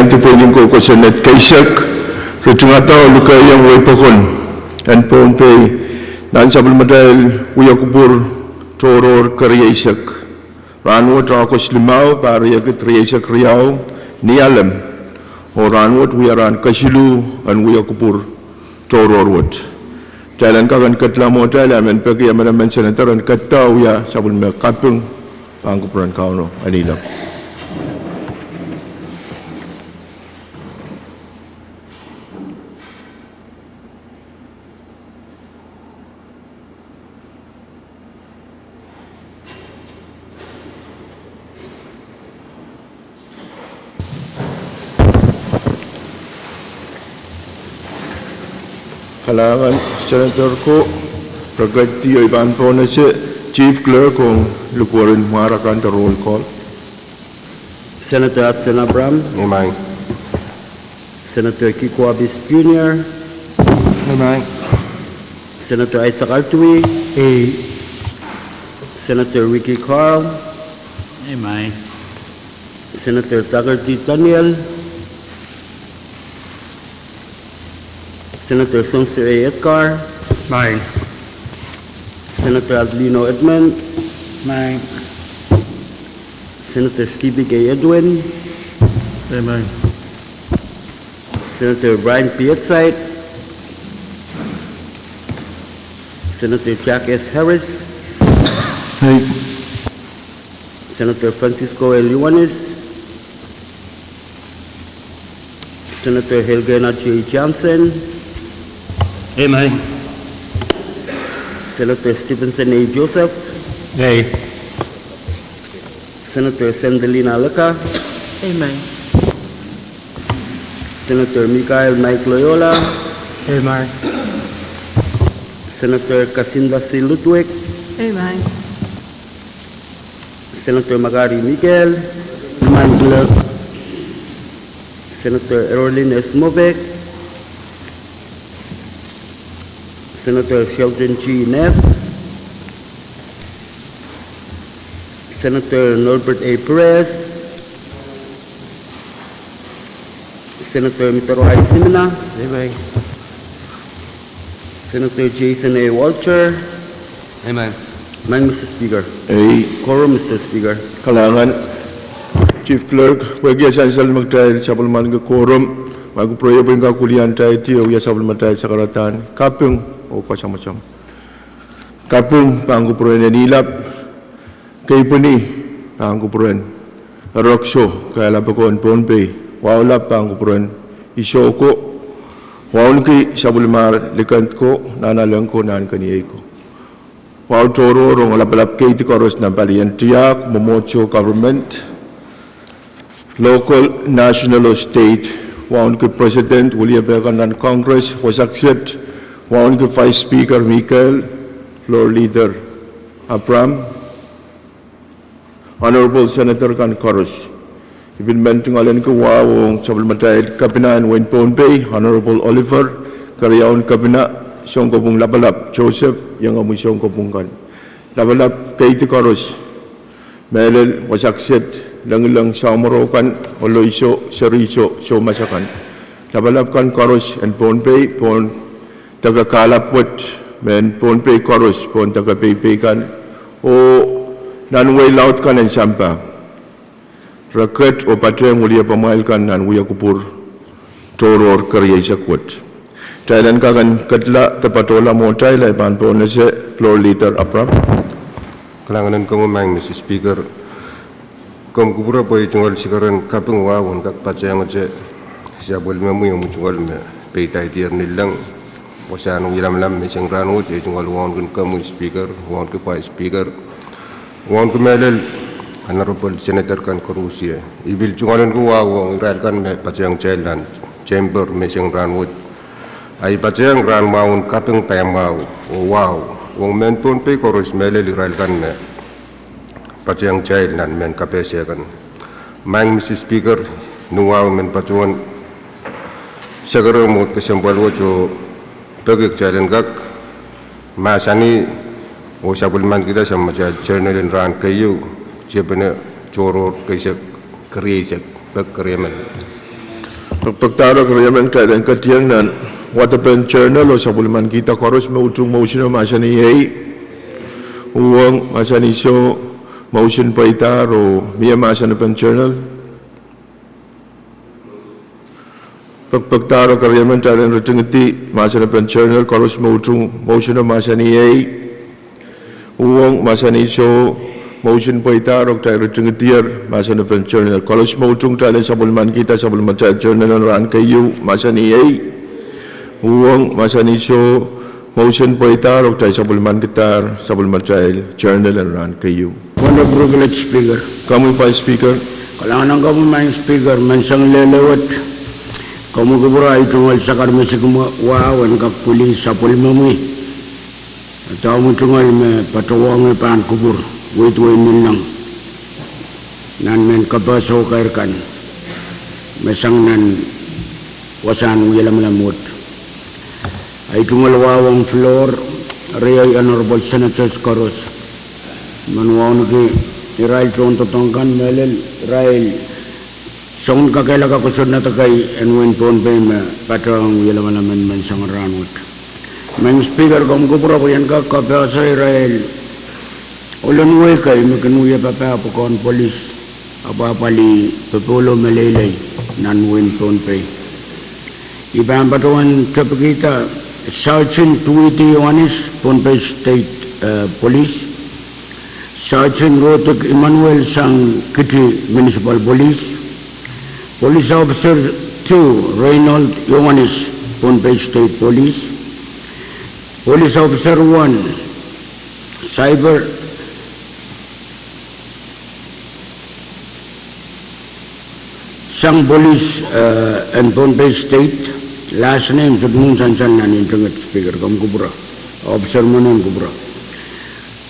tu Pwuhng ko Senate Kaisak Retungata luka yang way pokon and Pohnpei nan sabul madal uyakubur toror karyasak Rahnwet ako slimau Pahrek karyasak riau Ngilen o Rahnwet wiaran kasilu an uyakubur toror wot jalan kakan ketlamo jalan men pergi aman senator an katau ya sabul me Pwuhng pangkupuran kauno anila kalangan senator ko Pragati Iban Pronase Chief Clerk kong lukurin marakan the roll call. Senator Atsen Abram. Amen. Senator Kiko Abis Jr. Amen. Senator Isaac Artui. Senator Ricky Carl. Amen. Senator Tagarty Daniel. Senator Souwi Edgar. Amen. Senator Adelino Edmund. Amen. Senator Stevie Gay Edwin. Amen. Senator Brian Pietside. Senator Jack S. Harris. Hey. Senator Francisco L. Yuanes. Senator Helena J. Johnson. Amen. Senator Stephenson A. Joseph. Aye. Senator Sendelina Leka. Amen. Senator Michael Mike Loyola. Amen. Senator Kasinda C. Ludwig. Amen. Senator Magari Miguel. Amen. Senator Erolin S. Movek. Senator Sheldon G. Neff. Senator Norbert A. Perez. Senator Mitero I. Simina. Amen. Senator Jason A. Walcher. Amen. Mr. Speaker. Ay Quorum, Mr. Speaker. kalangan Chief Clerk bagi asal magtayal sa palman ng quorum magproyo po yung kakulian tayo tiyo ya sa palman tayo sa karatan Pwuhng o kasama-sama Pwuhng pangkupuran Ngilen kay Puni pangkupuran Rokso kaya labakon Pohnpei wawala pangkupuran Isoko wawala ki sa palman likant ko nanalang ko nan kaniyay ko Pau toro rong alap-alap kay tikoros na balian tiyak, momocho government, local, national or state, waun ke President, William Beganan Congress, was accept, waun ke Vice Speaker Michael, Floor Leader Abram, Honorable Senator Kadkadaur, ibin menting alen ke wawong sabal matay kabinan Wayne Pohnpei, Honorable Oliver, karyawan kabina, siyong kopong labalap, Joseph, yang amoy siyong kopong kan. Labalap kay Tikoros, melel wasaksit, lang sa morokan, oloiso, seriso, so masakan. Labalap kan Koros and Pohnpei, pon taga-kalapwat, men Pohnpei Koros, pon taga-paypay kan, o nanway laut kan ang sampa. Raket o patreng uliya pamail kan nanway kupur, toror karyay sakwat. Thailand kakan katla tapatola mo Thailand pan po na si Floor Leader Abram. Kalanganan ko mang Mr. Speaker. Kom kubura po yung sikaran Pwuhng wawon kak patsayang at siya boleh mo yung chungal me paytay tier nilang wasanong ilam-lam may siyang Rahnwet yung chungal wawon kun kamu Speaker, wawon ko Vice Speaker, wawon ko melel Honorable Senator Kadkadaur. Ibil chungalan ko wawon iral kan me patsayang Thailand Chamber may siyang Rahnwet. Ay patsayang ran maun Pwuhng payamau o wow wong men Pohnpei koros mele liral kan me patsayang child nan men kapesya kan mang Mr. Speaker nuwaw men patuan sagaro mo kasambal jo pagik challenge gak masani o sabul man kita sama channel ran kayu jebene choro kaisa kriyesak bak kremen Pagpagtaro karyaman kailan katiyang nan Waterpen Journal o sa buliman kita koros mautung motion o masani ay uwang masani so motion pa itar o miya masani pen journal. Pagpagtaro karyaman kailan ratingiti masani pen journal koros mautung motion o masani ay uwang masani so motion po itarok tayo ringgitier masa na pen journal kolos mautung tayo sa bulman kita sa bulman tayo journal ng ran kayo masa ni ay uwang masa ni so motion po itarok tayo sa bulman kita sa bulman tayo journal ng ran kayo. One privilege speaker. Kamu Vice Speaker. Kailangan kamu main speaker mensang lelewat. Kamu keburai tunggal sakar mesik wawan kak pulis sa pulmami. Atau mu tunggal me patawang pan kubur. Wait nilang nan men kabaso kairkan mesang nan wasan wilam lamut ay tumalawang floor reay honorable senators koros manuwaw nagi irail chon totongkan melel irail song kakailaga kusod na takay enwen Pohnpei me patawang wilam laman mensang Rahnwet mang speaker kumkupura ko yan ka kabaso irail ulan way kay makanuya papa pokon polis apa pali pepolo malelay nan win Pohnpei ibang batuan kita Sergeant Tuwiti Pohnpei State Police Sergeant Rotok Emmanuel sang Kiti Municipal Police Police Officer 2 Reynold Yohanis Pohnpei State Police Police Officer 1 Cyber sang police and Pohnpei State last name sudmun sansan nan internet speaker kam kubra officer manan kubra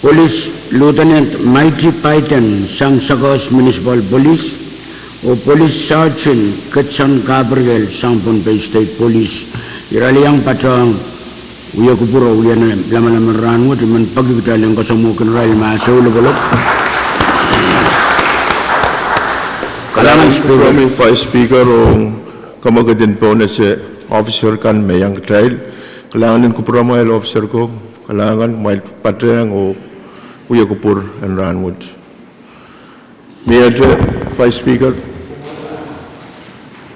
Police Lieutenant Mighty Python sang Sagos Municipal Police o Police Sergeant Katsan Gabriel sang Pohnpei State Police iraliang patang uya kubra uya na lama-lama Rahnwet man pagkita lang kasamukan rail masaw labalok. Kami Vice Speaker o kamagadin po na si officer kan mayang trial. Kailangan ko pura mga officer ko. Kailangan may patrang o uya ko pur ang Rahnwet. Mayor Vice Speaker.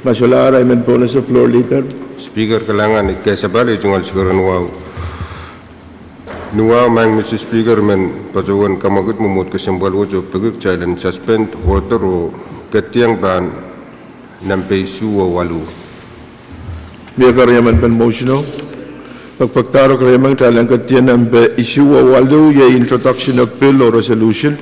Masalara iman po na sa floor leader. Speaker kailangan ikasabali jungal siguro nuwaw mang Mr. Speaker men pajuan kamagut mumut kesembal wajib peguk challenge suspend order o ketiang ban nampeisu o walu. Biar karyaman pen motion o. Pagpagtaro karyaman talang ketiang nampe issue o walu ya introduction of bill or resolution.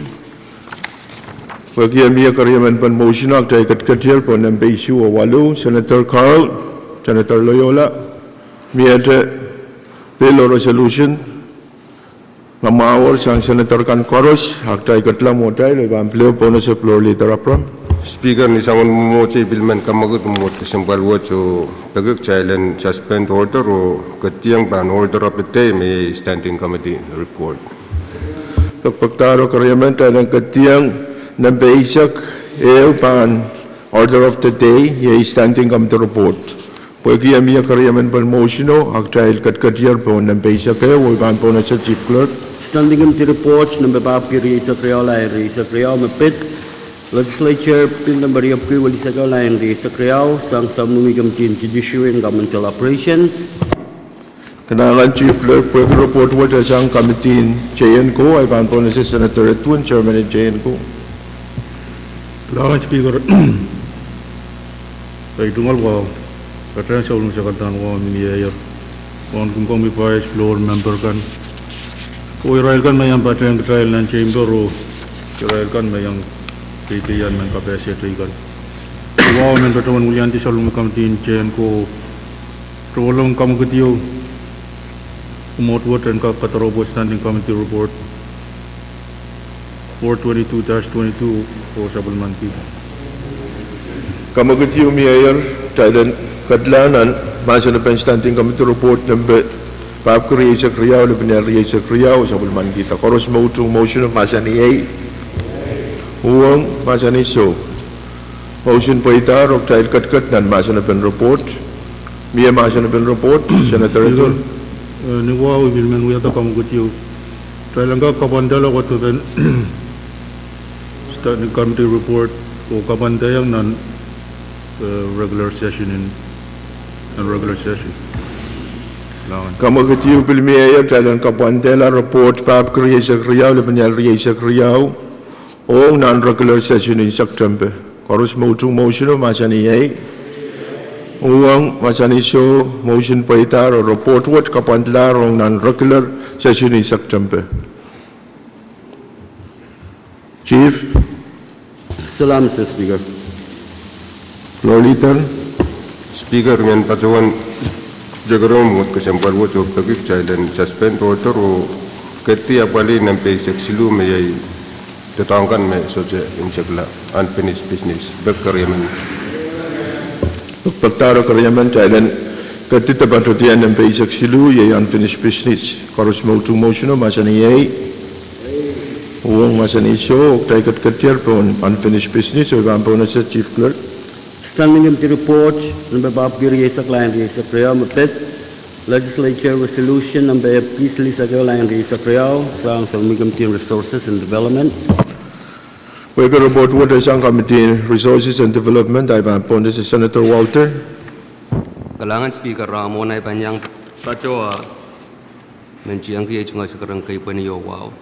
Pagkian biar karyaman pen motion o tayo ketiang po nampe issue o walu. Senator Carl, Senator Loyola, biar bill or resolution. Mamawar sang Senator kan koros hak tayo katlang mo tayo lebam pleo po na sa floor leader apram. Speaker ni sangon moche bilman kamagut mumut kesembal wajib peguk challenge suspend order o ketiang ban order of the day may standing committee report. Pagpagtaro karyaman tayo ng ketiang nambeisak ban order of the day may standing committee report. Pwede kami karyaman pan motion o hak tayo katkatiyar po nambeisak ban po na sa chief clerk. Standing committee reports number papi Risa Kriyaw mapit Legislature pin number approval sa kaulayan Risa Kriyaw sang samnumi committee Judiciary and Governmental Operations. Kailangan chief clerk pwede report mo sa sang committee JN ko ay ban po na si Senator Etwin, Chairman ng JN ko. Kailangan speaker ay tungal ko katanya sa ulong sa kantaan ko miniyayar kung kami vice floor member kan o irail kan mayang patayang trial ng chamber o irail kan mayang titiyan ng kapasya kan wow men katawan ulianti sa ulong kamtin chain ko tulong kamagatiyo umotwot and kakatarobo standing committee report 422-22 for Sabulman P. Kamagatiyo Mayor Thailand kadlanan masa na standing committee report number Pahrek Kriyaw Lebanon Kriyaw sa bulman kita koros motion masa ni A Pwuhng masa ni so Motion Paitar of Child Katkat nan Masana Pen report. Mia Masana Pen report. Senator Ratul. Ni wow bil men wiyata kam gutiu. Trailanga kabandala ko to ben start the committee report o kabandayang nan regular session and regular session. Lawan. Kamakitiu Pilmia Child Kapandela report Pap Kriya Kriyaw Lebanyan Riya Kriyaw o non-regular session in September. Chorus motion of Masani Pwuhng Masani show motion Paitar or report what Kapandla on non-regular session in September. Chief, Salam, Mr. Speaker. floor leader. Speaker ngan pacuan jagarom ngot kesempal wo job tagik jailen suspend order o keti apali nampe seksilu mayai tetangkan me soje injekla unfinished business berkaryaman. Pagtaro karyaman jailen keti tabatotian nampe seksilu ye unfinished business. Chorus motion of Masani Pwuhng Masani show Taikat Katiar pon unfinished business o gampon as Chief Clerk. Standing Committee report number Bab Riesa Client Riesa Kriyaw Mapit Legislature resolution number Peace Lisa Client Riesa Kriyaw sang Souwi Committee on Resources and Development. We got report what is on Committee on Resources and Development. I appoint this Senator Walter. Kalangan Speaker Ramon ay banyang pacoa menciang kaya cungal sekarang kaya paniyo wow.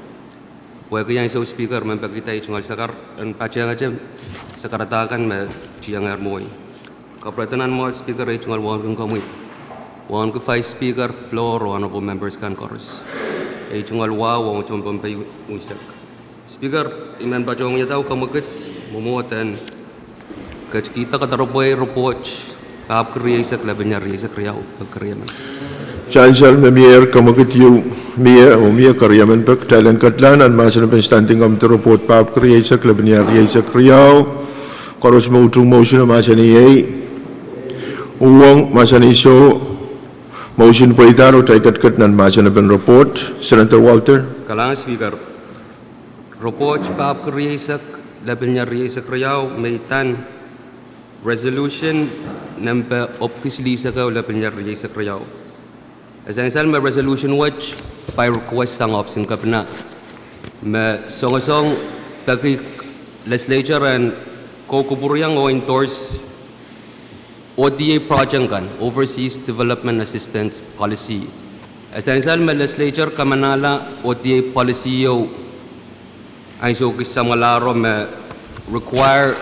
Wah kaya yang Speaker membagi kita cungal sekar dan paciang aja sekaratakan me ciang armoy. Kapratanan mo Speaker ay cungal wan kung kamit. Wan ko five Speaker floor honorable members kan chorus. Ay cungal wow wan cungal Pohnpei uisak. Speaker iman pacong niya tahu kamakit mumuatan kita kataropoy report Pap Riesa Lebanyan Riesa Kriyaw pagkaryaman. Chancellor Mayor Kamakitiu Mia o Mia Karyaman Pek Thailand Katlan and Masan Standing Committee report Pap Riesa Lebanyan Riesa Kriyaw. Chorus motion of Masani Pwuhng Masani show motion Paitar o Taikat Katnan Masan report. Senator Walter. Kalangan Speaker report Pap Riesa Lebanyan Riesa Kriyaw maitan resolution number opkis lisa ka Lebanyan Riesa Kriyaw. As I said, my resolution watch by request sang opsin kapna. Me song tagi legislature and kokuburiang o endorse ODA project kan Overseas Development Assistance Policy. As I said, my legislature kamanala ODA policy yo ay so kisamalaro me require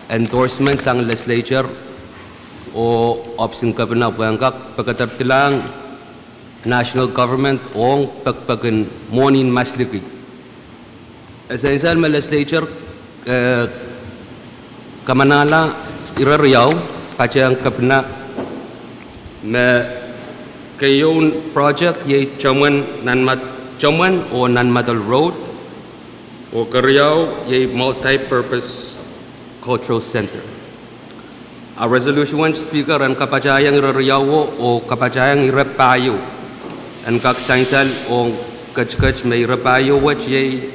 endorsement sang legislature o opsin kapna Pwuhng pagkatartilang national government ong pagpagan monin masliki. Essential legislature kamanala irariyaw pachang kapna me kayon project ye chaman o nanmadal road o kariyaw ye multi-purpose cultural center. A resolution one Speaker and kapachayang irariyaw o kapachayang irapayo and kak sainsal o kach may rapayo which ye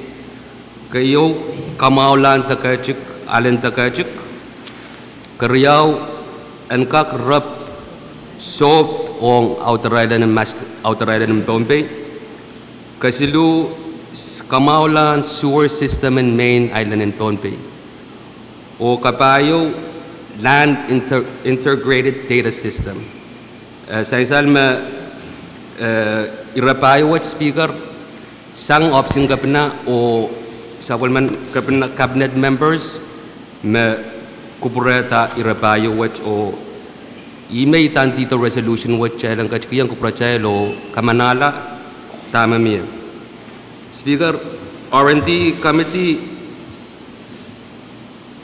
kayo kamaulan takachik alen takachik kariyaw and kak rap soap o outrider ng Pohnpei kasilu kamaulan sewer system in main island in Pohnpei o kapayo land integrated data system sainsal irapayo what Speaker sang opsin kapna o sa walman kapna cabinet members me kupreta irapayo what o email tan dito resolution what chelang kachkiyang kuprachelo kamanala tama miya. Speaker R&D committee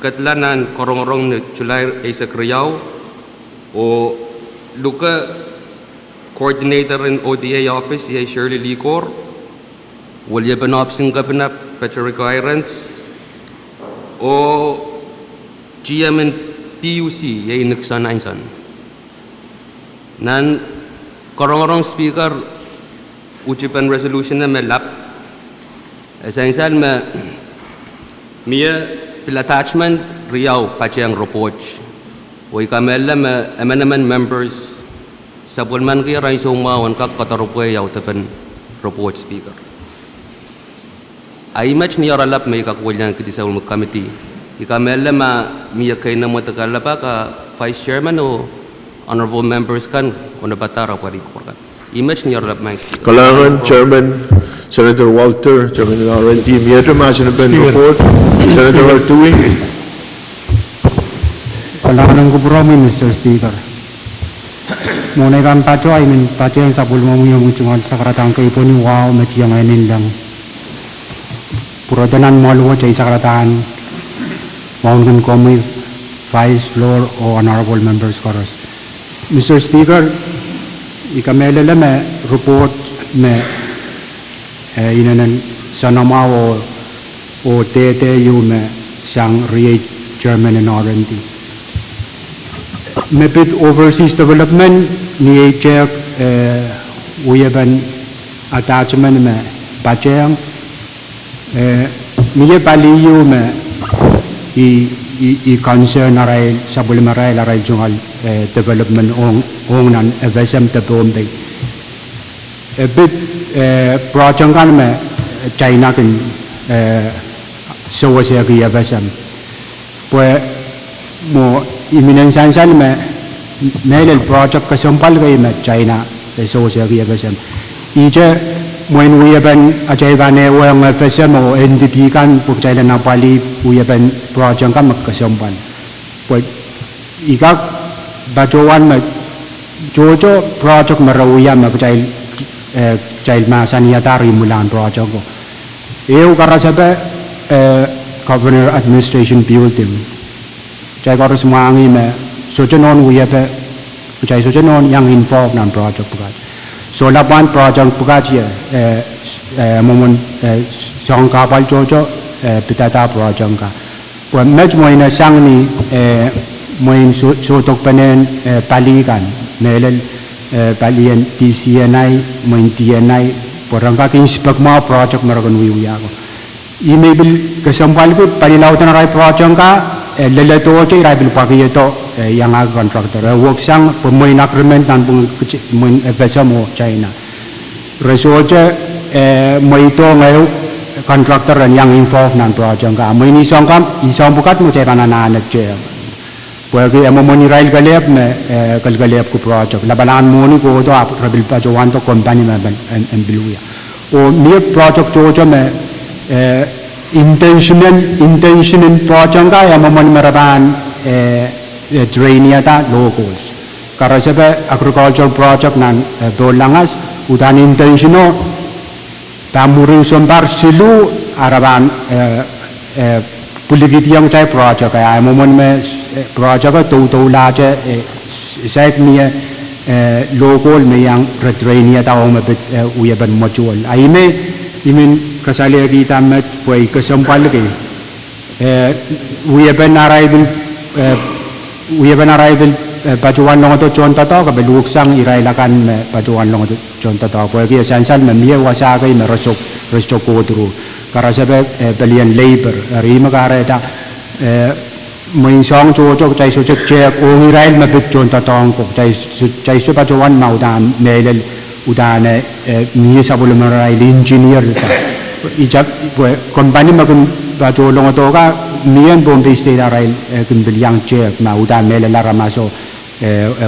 katlanan korong-korong na July Riesa Kriyaw o luka coordinator in ODA office, ye Shirley Licor, William Benopsing Gabinap, Petro Requirements, o GM and PUC, ye Nixon Einson. Nan korong Speaker, ujipan resolution na melap, as I said, me pil attachment, Riau Pachang report. We kamelam amendment members Sapulman kaya rai sumawan kak Katarupwe yaw tapan report speaker. Ay match ni aralap may kakwalyan kiti sa committee. Ikamelam miya kay na mo tagalapa ka vice chairman o honorable members kan o nabatara pa rin ko kan. Image ni aralap may speaker. Kalangan Chairman Senator Walter, Chairman ng RND, Miyatra Masin Ben report, Senator Pwuhng. Kalangan ko pura Mr. Speaker. Muna kan pacho ay min pacho yang sabul mo yung cungan sa karatang kay po ni wow maciyang aynin lang. Puro danan mo luwa chay sa karatan. Maungan ko may vice floor o honorable members chorus. Mr. Speaker, ikamela me report me inanan sanama o TTU me sang REA Chairman and R&D. Mepit overseas development ni check uyaban attachment me bacheng niye paliyu me i concern aray sabul maray aray jungal development ong nan FSMTC Pohnpei bit project kan me China kan Souwi ki FSM pues mo iminensan san me el project kasampal kay me China Souwi ki FSM ije when we have been ajayane wang FSM o entity kan puk China na pali we have been project kan magkasampal pues ikak bajowan me jojo project marawiya me child masaniyatari mulan project ko eu karasabe governor administration building jai karas mangi me sojonon we have jai sojonon yang involved nan project bukat so laban project bukat ye momon song kapal jojo pitata project ka pues match mo ina sang ni mo in sotok panen palikan melel palian TCNI mo in TNI porangka inspect ma project maragon wiya ko email kasampal ko palilautan rai project ka leleto che rai bil pagi to yang ag contractor work sang pemoin agreement tan pung FSM mo China resource mo ito ngayo contractor yang involved nan project ka mo ini song kam isong bukat mo che kanana che Pwede mo moni rail galep me kalgalep ko project labanan mo ni ko to rabil pa jo wanto company me en biluya o mi project jo me intention project ka ya mo moni maraban trainia ta locals kara sebe agricultural project nan dolangas udan intentional tamuring sombar silu araban puligit yang cai project ya mo mon me project ka tu la che sek mi local me yang retrainia ta o me uya ban module ai me imin kasale kita met poi kasampal ke uya ban arrival pajuan long to contoh to ka beluk sang irai lakan me pajuan long to contoh to poi ki san me mi wasa kai me resok ko tru kara sabe belian labor rima kara ta mình xong cho chạy số check ong Israel mà bị chôn ta tong ko chạy số pajuan mau dan melel udane ni sabul marai engineer ta ijab company ma kun pajo long to ka nian Pohnpei state Israel kun bilyang check ma udan melel la ramaso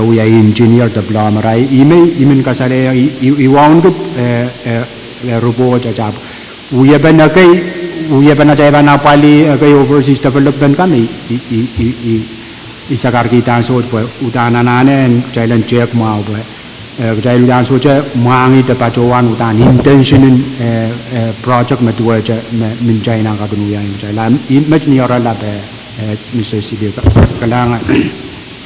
uya engineer de bla marai imin kasale I waun ko robot jab uya bana jaya bana pali kay overseas development kami isakar kita so udana nanen jailan check mau jailan dan so je mangi te pajowan udan intention project madua je min China ka dunia jailan image ni ora la Mr. Speaker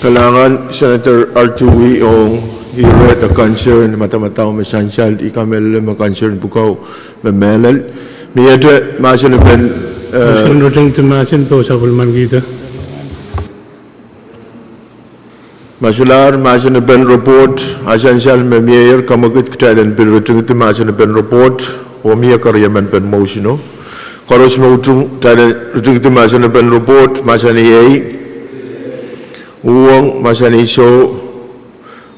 Kalangan Senator R2 o iwe the concern mata-mata mesansal ikamel me concern bukau memelel Miyadre masin ben Roting to masin to sabulman kita. Masular masin ben report essential me mayor kamagit kailan bil roting to masin ben report o miya karyaman ben motion Koros mautung tala rutung tu masa na pen report masa ni ei. Pwuhng masa ni so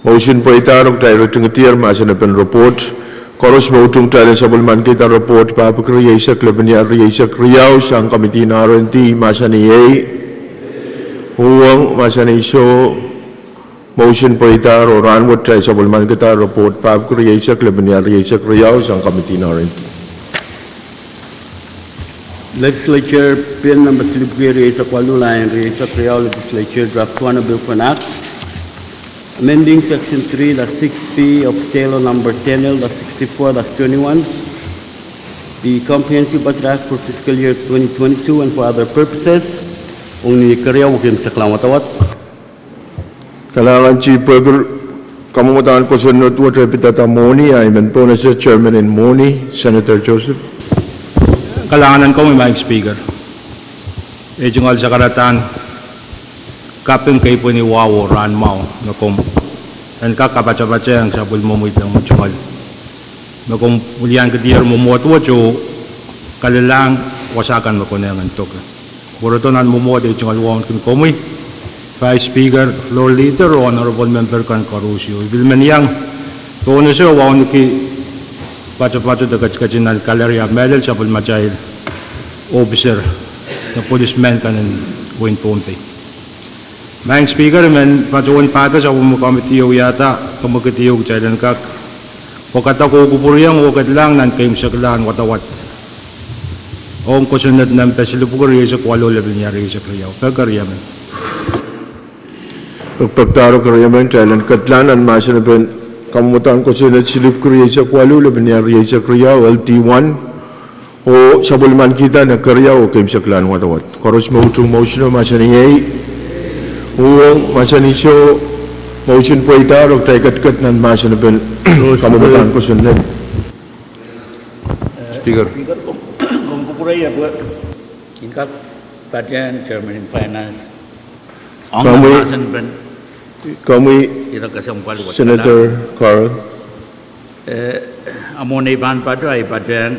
motion poitarok tala rutung tiar masa na pen report. Koros mautung tala sabulman kita report Papakeriasak lebenya riasak riau sang komiti na RNT masa ni ei. Pwuhng masa ni so motion poitar o Rahnwet tala sabulman kita report Papakeriasak lebenya riasak riau sang komiti na RNT. Legislature Bill number 3 Reisa Kuala Reisa Kriau Legislature Draft 1 Bill for an Act amending Section 3 6P of Stalo number 10L 64 21 the Comprehensive Budget Act for fiscal year 2022 and for other purposes. Uni Kriau Kim Saklamawat. Kailangan Chief Burger kamutan ko sa Northwood Repitata Moni ay mentones sa Chairman in Moni, Senator Joseph. Kalanganan ko may speaker. Ejungal sa karatan, kapeng kay po ni Wawo Ranmao na kung ang kakabatsa-batsa ang sabol mo mo itang matsungal. Na kung ulian ka diyar mo muat-muat so kalalang wasakan mo ko na yung antok. Puro to nan mo muat ejungal wawon kung kumoy. Vice Speaker, Floor Leader, Honorable Member Kadkadaur. Ibilman yang kung ano siya wawon ki Pacho-pacho dekat-dekat kalaria medal sa Pohnpei officer na policeman kanan Pohnpei. Maing speaker men pachuan pata sa komitiyo yata komitiyo jailan kak wakata ko kupuriyang wakat lang nan kaim saklan watawat. Ong kusunod ng pesilupur sa kwalo level niya sa kriyaw kagariyaman. Pagpagtaro kariyaman jailan katlanan masinaben kamutan ko sa silip kriya sa Kuala Lumpur sa kriya LT1 o sabulman kita na kriya o kim sa klan watawat. Koros mautung motion masa ni ei. Pwuhng masa ni so motion po itarok tayo kat nan masa na pen kamutan ko sa net. Speaker. Kung pupuray po, ingkap Padyan, Chairman in Finance. Ang namasan ben. Kami Senator Carl. Amon iban padu ay Padyan.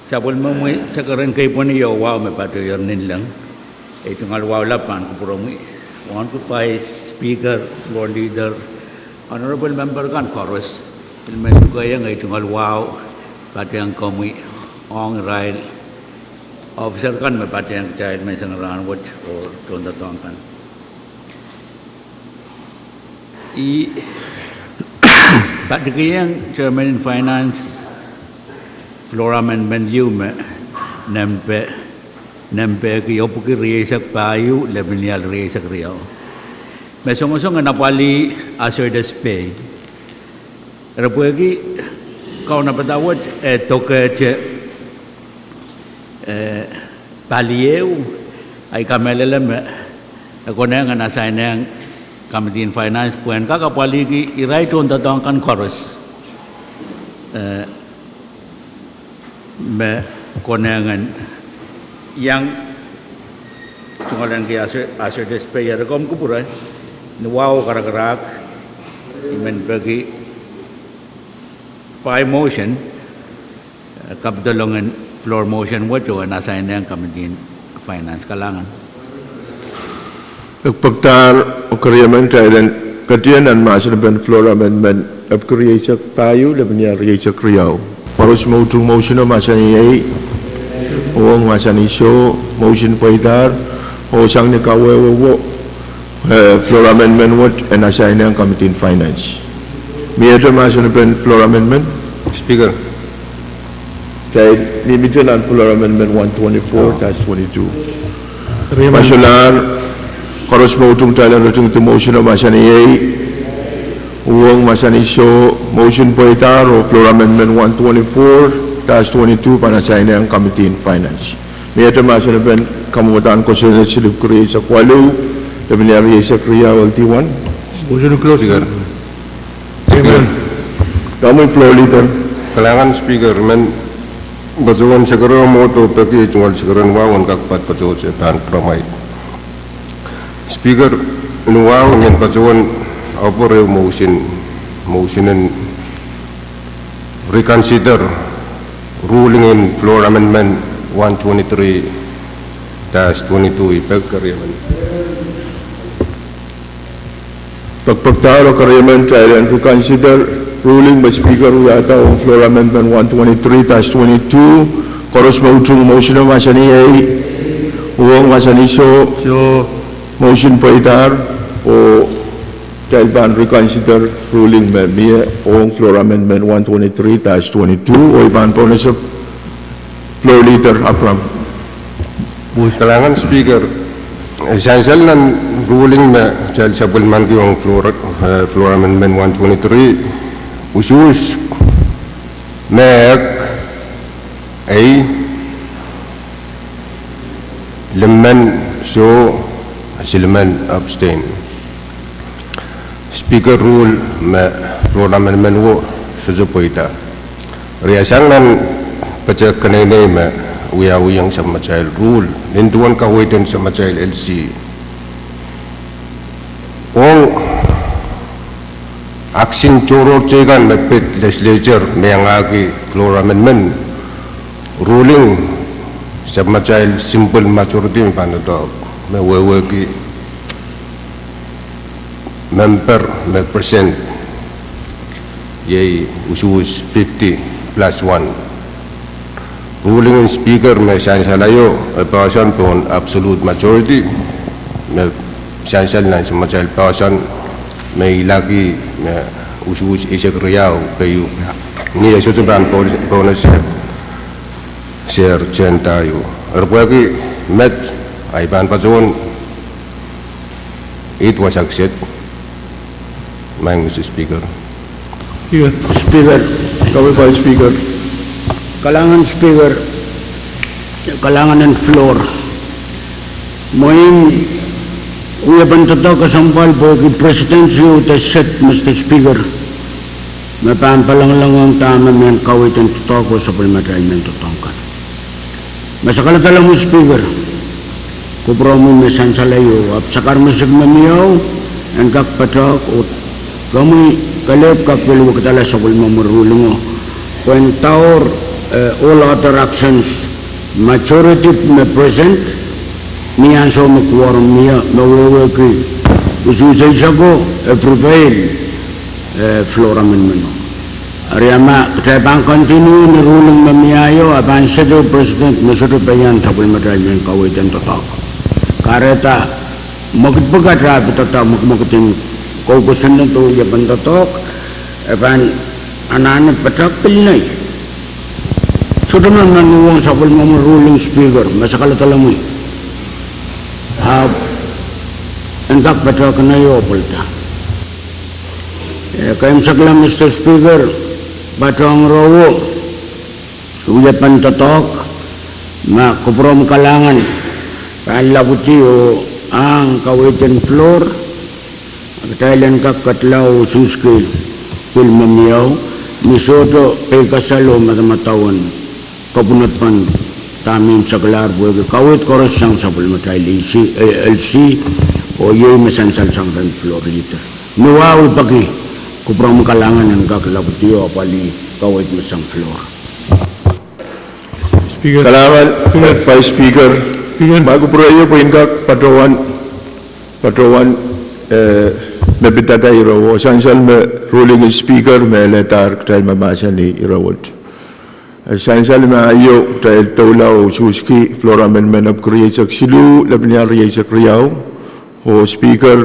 Sabol mo sa karan kay po niyo wow may padu yon nilang. Ito nga wow lapan kupurong one to five speaker, floor leader, honorable member kan chorus. Ilmen ko yang ito nga wow Padyan kami ong rail officer kan may Padyan child may sang Rahnwet or tonda kan. Padikiyang Chairman in Finance Floor Amendment me nempe kiyopo ki riyesak payu lebinial riyesak riyaw. Mesong-mesong nga napali asur despe. Rapuegi kau napatawad toket paliew ay kamelelem ako na nga nasign ng Committee in Finance Pwuhng kakapaligi i-right on tatangkan chorus me konengan yang tungalan ki asir despe ya rekom kupuray ni wow karakarak imen bagi by motion kapdolongan floor motion wato nasa yang Committee in Finance kalangan. Pagpagtar o kariyaman tayo katiyan ang masa na ben floor amendment of kriya payo lebenya riya kriyaw. Paros mautung motion o masa ni ei. O masa ni so motion poitar o sang ni kawewo floor amendment what and assign ang Committee in Finance. May ito masa na ben floor amendment? Speaker. Kaya limited ang floor amendment 124-22. Masular Koros mautung tayo rutung tu motion o masa ni ei. Pwuhng masa ni so motion poitar o floor amendment 124-22 para sa ang Committee in Finance. May ito masa na ben kamutan ko sa silip kriya sa Kuala Lumpur sa kriya LT1. Motion to close. Speaker. Speaker. Kami floor leader. Kalangan speaker men bazuan siguro mo to pagi jungal siguro wawon kakpat pajo sa tan pramay. Speaker, inuwaw niyan bazuan opore motion and reconsider ruling in floor amendment 123-22 ipagkaryaman. Pagpagtalo karyaman trial and reconsider ruling by Speaker Uyata on floor amendment 123-22 koros mautung motion ng masani A uong masani so motion paitar o trial ban reconsider ruling by Mia on floor amendment 123-22 o iban po na sa floor leader Akram. Kalangan Speaker, essential ng ruling na child supplement yung floor amendment 123 usus mek ay lemon so silman abstain. Speaker rule ma floor amendment wo susupoita. Riasang nan pacak kanene ma uyang sama child rule nintuan kawitan sama child LC. Action coro cegan mepet legislature meyangagi floor amendment ruling sama child simple majority panadok meweweki member me percent yei usus 50+1 ruling speaker me sansalayo person pon absolute majority me sansal na sama child person may lagi na usus isyak riyaw kayo ni susuban bonus share chen tayo erpagi met ay ban pazon it was accept my Mr. Speaker. Speaker, Kami pa Speaker. kalangan Speaker, kalangan ng floor. Moin uya bantato kasampal po ki presidency uta set Mr. Speaker. Mapampalang ang tama men kawitan totoo ko sa parliamentarian totongkan. Masakalatala mo Speaker. Kupromo mesan salayo ap sakar masig mamiyaw ang kakpatok ut kami kalip kakpilwa katala sa kulmamurulungo. When taur all other actions majority may present niyan so magkuwarom niya mawawagi ususay siya ko prevail floor amendment ariyama katayapang continue ni ruling mamiyayo apan siya do president masudo bayan sa parliamentarian kawitan totok kareta magpagkatrapi totok magmakitin kukusan na to yapan totok apan anan patak pilnay sudo na nanuwang sa parliamentarian ruling Speaker masakalatala mo entak patok na yo polta kayam sakla Mr. Speaker batong rowo uyapan totok ma kuprom kalangan palabuti o ang kawitan floor Thailand kakatlaw suskil kulmamiyaw misoto pekasalo matamatawan kabunat pan tamin sa kalar buwag kawit koros sang sa parliamentary LC o yoy masansal sang ran floor leader nuwawi pagi kuprong kalangan ng kakalaputiyo apali kawit masang floor. Speaker. Kalangan Vice Speaker. Bago purayo po yung patrawan mebitata irawo sansal me ruling Speaker me letar ktal mabasa ni irawot. Sansal ma ayo tayo tawlaw suski floor amendment of Kriyasak Silu labnya Kriyasak Riyaw o Speaker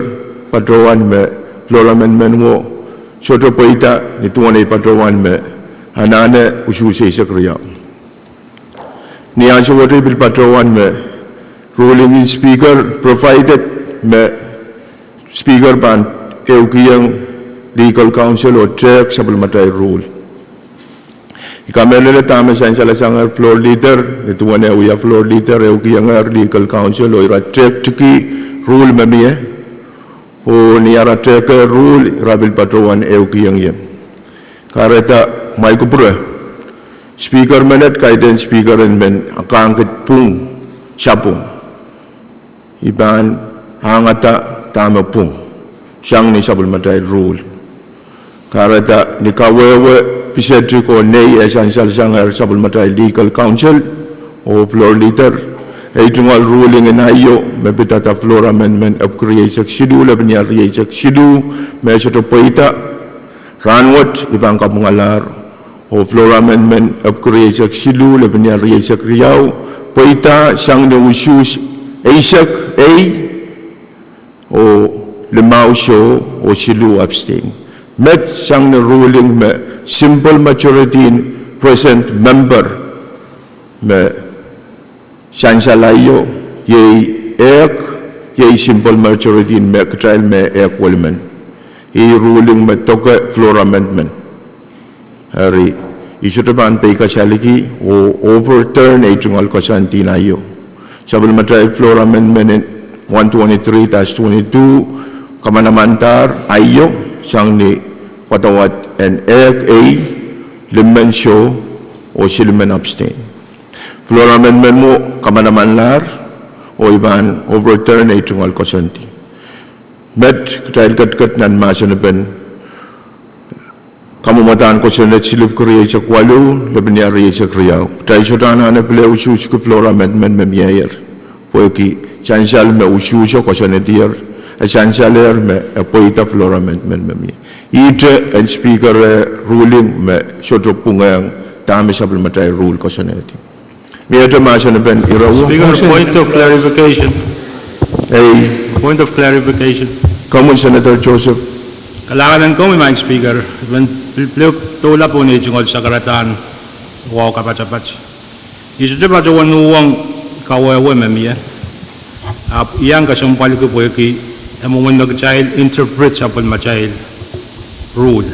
patrawan me floor amendment mo soto paita nituan ay patrawan me hanane ususi sa Riyaw ni aso wari bil patrawan me ruling Speaker provided me Speaker ban eukiyang legal counsel o check sa parliamentary rule ikamele tama sa sangar floor leader nituan ay uya floor leader eukiyang legal counsel o ira check chiki rule mamiye o niara check rule rabil patrawan eukiyang yem kareta may kupura Speaker menet kaiten Speaker en men akangkit Pwuhng Sapwekeikat iban hangata tama Pwuhng siyang ni sa parliamentary rule kareta ni kawewe pisetri ko nei esansal sangar sa parliamentary legal counsel o floor leader jungal ruling in ayo me pitata floor amendment of creation schedule abnya creation schedule me soto poita Rahnwet ibang kapungalar o floor amendment of creation schedule abnya creation kriau poita sang de usus Aisak A o lemau show o silu abstain met sang de ruling me simple majority in present member me Shansa layo ye ek ye simple majority in me trial me ek woman he ruling me toke floor amendment hari isutuban pe kasaliki o overturn a jungal kasanti na yo sabul trial floor amendment in 123-22 kamanamantar ayo sang ni patawat and ek a limen show o silmen abstain floor amendment mo kamanaman lar o iban overturn ay tungal kosanti. Met dahil kat nan masa na ben kamumatan ko sa net silip kuriya sa kwalo laban niya riya sa kriyaw. Dahil sa tana na pala usus ko floor amendment memiyayer. Po ki chansal me usus ko sa netiyer chansaler me poita floor amendment memiyayer. Ite and speaker ruling me soto Pwuhng tama sa matay rule ko sa netiyer. Speaker, point of clarification. Point of clarification. Come on, Senator Joseph. Kailangan ko may Speaker. When tula po ni Jungol sa karatan, wow kapat-kapat. Isu cepat jawan uang kawawa memia. Yang kasumpal ko po ki, when the child interprets upon my child rule.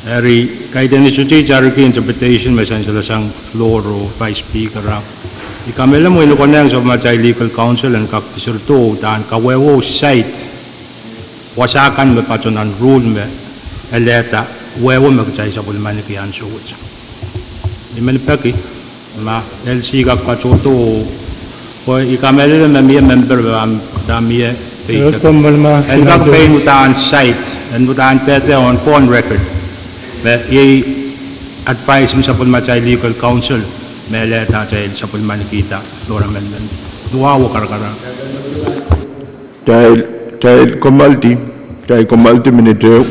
Hari kaitan isu cari interpretation mesan selasang floor o vice speaker ram. Ikamela mo ilo konang sa mga legal counsel and kak isurto dan kawewo site wasakan me patunan rule me eleta wewo me kacay sa bulman ni kiyan suwit. Iman peki ma LC kak patuto po ikamela me miya member am damiye peki. And kak Pein utaan site and utaan tete on phone record. Ye advice mo sa pulmatay legal counsel may leta sa pulman kita floor amendment duwawo karakara dahil kumalti minute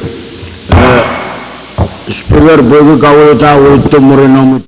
Speaker, bago kawal tawo ito mo rin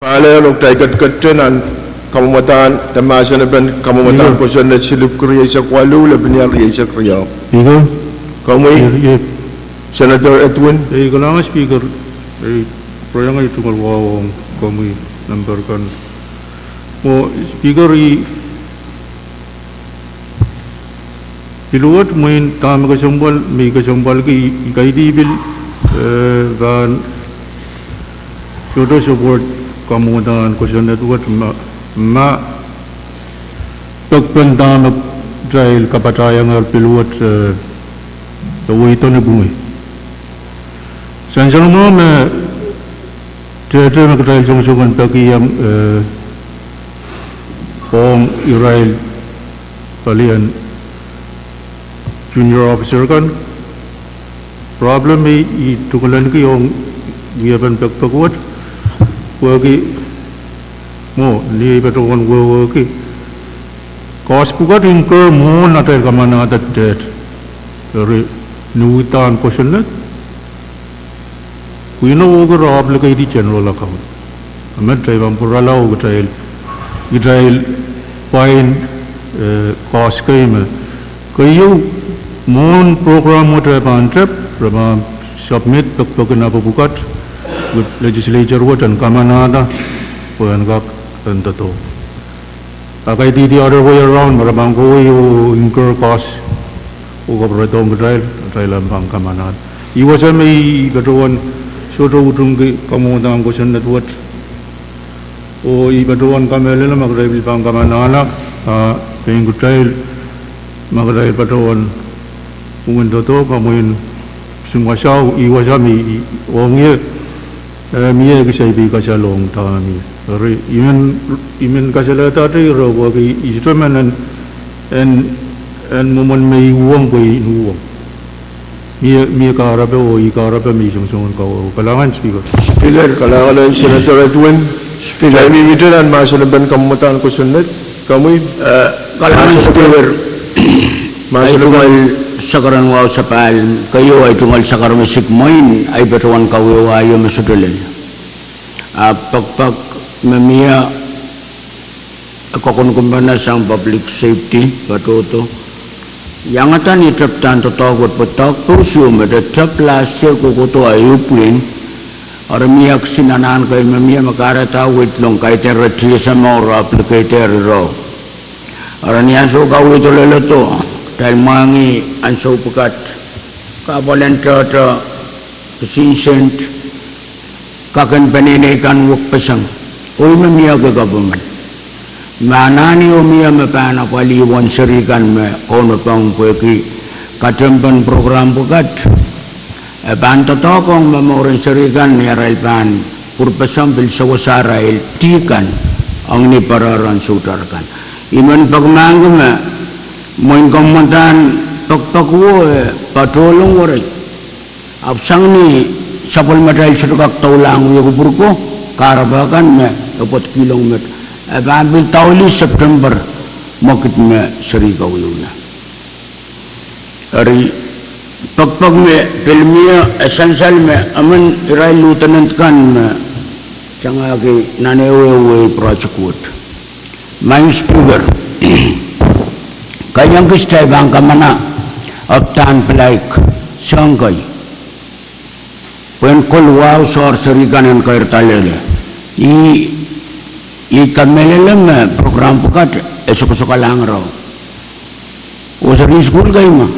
Pala nok tay Kadkadaur kamamatan tamasa na ben kamamatan ko sa silip Korea sa Kwalu laban niya sa Korea. Speaker. Kami Senator Edwin. Kailangan Speaker. Proyang ay tungal wawang kami number kan. Mo Speaker Piluat main tam kasambal may kasambal ki ikaidi bil dan sudah support kamu dan kusen network ma pagpandang dahil kapatayang piluat tawi ito na bumi. Sanjang mo me teater na dahil sungsungan pagiyam Pwuhng Israel palian junior officer kan problem i tukulan ki yung giyaban pagpagwat wagi mo ni betuan wagi kos pukat incur mo natal kamana that dari nuitan question kuino woga obligate di general account amet taiwan purala woga Israel Pein kos kaima kayu mon program mo trip submit pagpagana bukat with legislature dan kamanada Pwuhng dan tato. Akai di the other way around marabang ko you incur cost o kapretong Israel ang kamanada. Iwasan may batuan sudo utung kamutan ko sa network o ibatuan kamele na magrebil pang kamanada paying Israel magrebil batuan Pwuhng tato kamuin sungwasaw iwasami wongye miye kisaibi kasalong tami re imen kasalata te ro ko ki instrument en momon me wong ko nuwong miye karabe o ikarabe mi sungsungan ko kalangan Speaker Kalangan Senator Edwin. Speaker mi midalan masalaban kamutan ko sunod kami Kalangan Speaker masalaban sakaran wow sapal kayo ay tungal sakar musik moin ay betuan kayo ayo masudulen pagpag mamia akon kumbana sang public safety patuto yang atan itap tanto togot patok pursue mede tap last year kukuto ayupin or miyak sinanan kay mamia makara tawit long kay terretri sa more applicator ro or niya so kawit lelo to dahil mangi ang supukat kabalenta ta sisent kakan paninay kan wak pasang uy mamiya ka government manani umiya mapana paliwan sarikan me kono pang kweki katempan program pukat banta tokong mamorin sarikan ni Arailpan purpasang bilsawasara tikan ang ni pararan sutarkan iman pagmangga me moin komandan pagpagwo patulong waray absang ni sapol madal sutukak taulang yung burko karabakan me 4 kilometer ababil tauli September makit me sarikaw yun ari pagpag me filmiya essential me aman iray lieutenant kan me tiyangagi nanewewe project wood my Speaker kanyang kistay bang kamana optan pelaik sangkay pen kolwaw sorcery kanan kair talele i kamelele program pukat esok lang raw usari school kay ma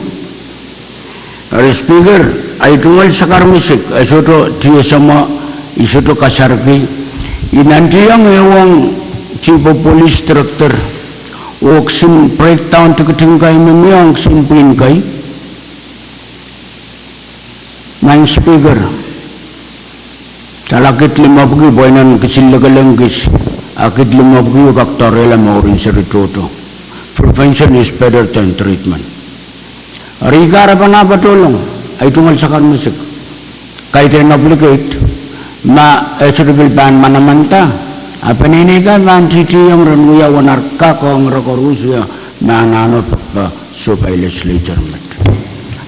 ari Speaker ay tungal sakar musik esoto tiya sama isoto kasarki inantiyang ewang chief of police director Waksim breakdown to ketingkai memang simpin kai main Speaker talakit 50 boinan kecil legalengis akit 50 kaktorela maurin seritoto prevention is better than treatment rigara panapa tolong ay tungal sakar musik kaitan obligate ma surubil ban manamanta apa ini kan mantiti yang renuya wanar kakong rekorusya manano pa supaya legislature met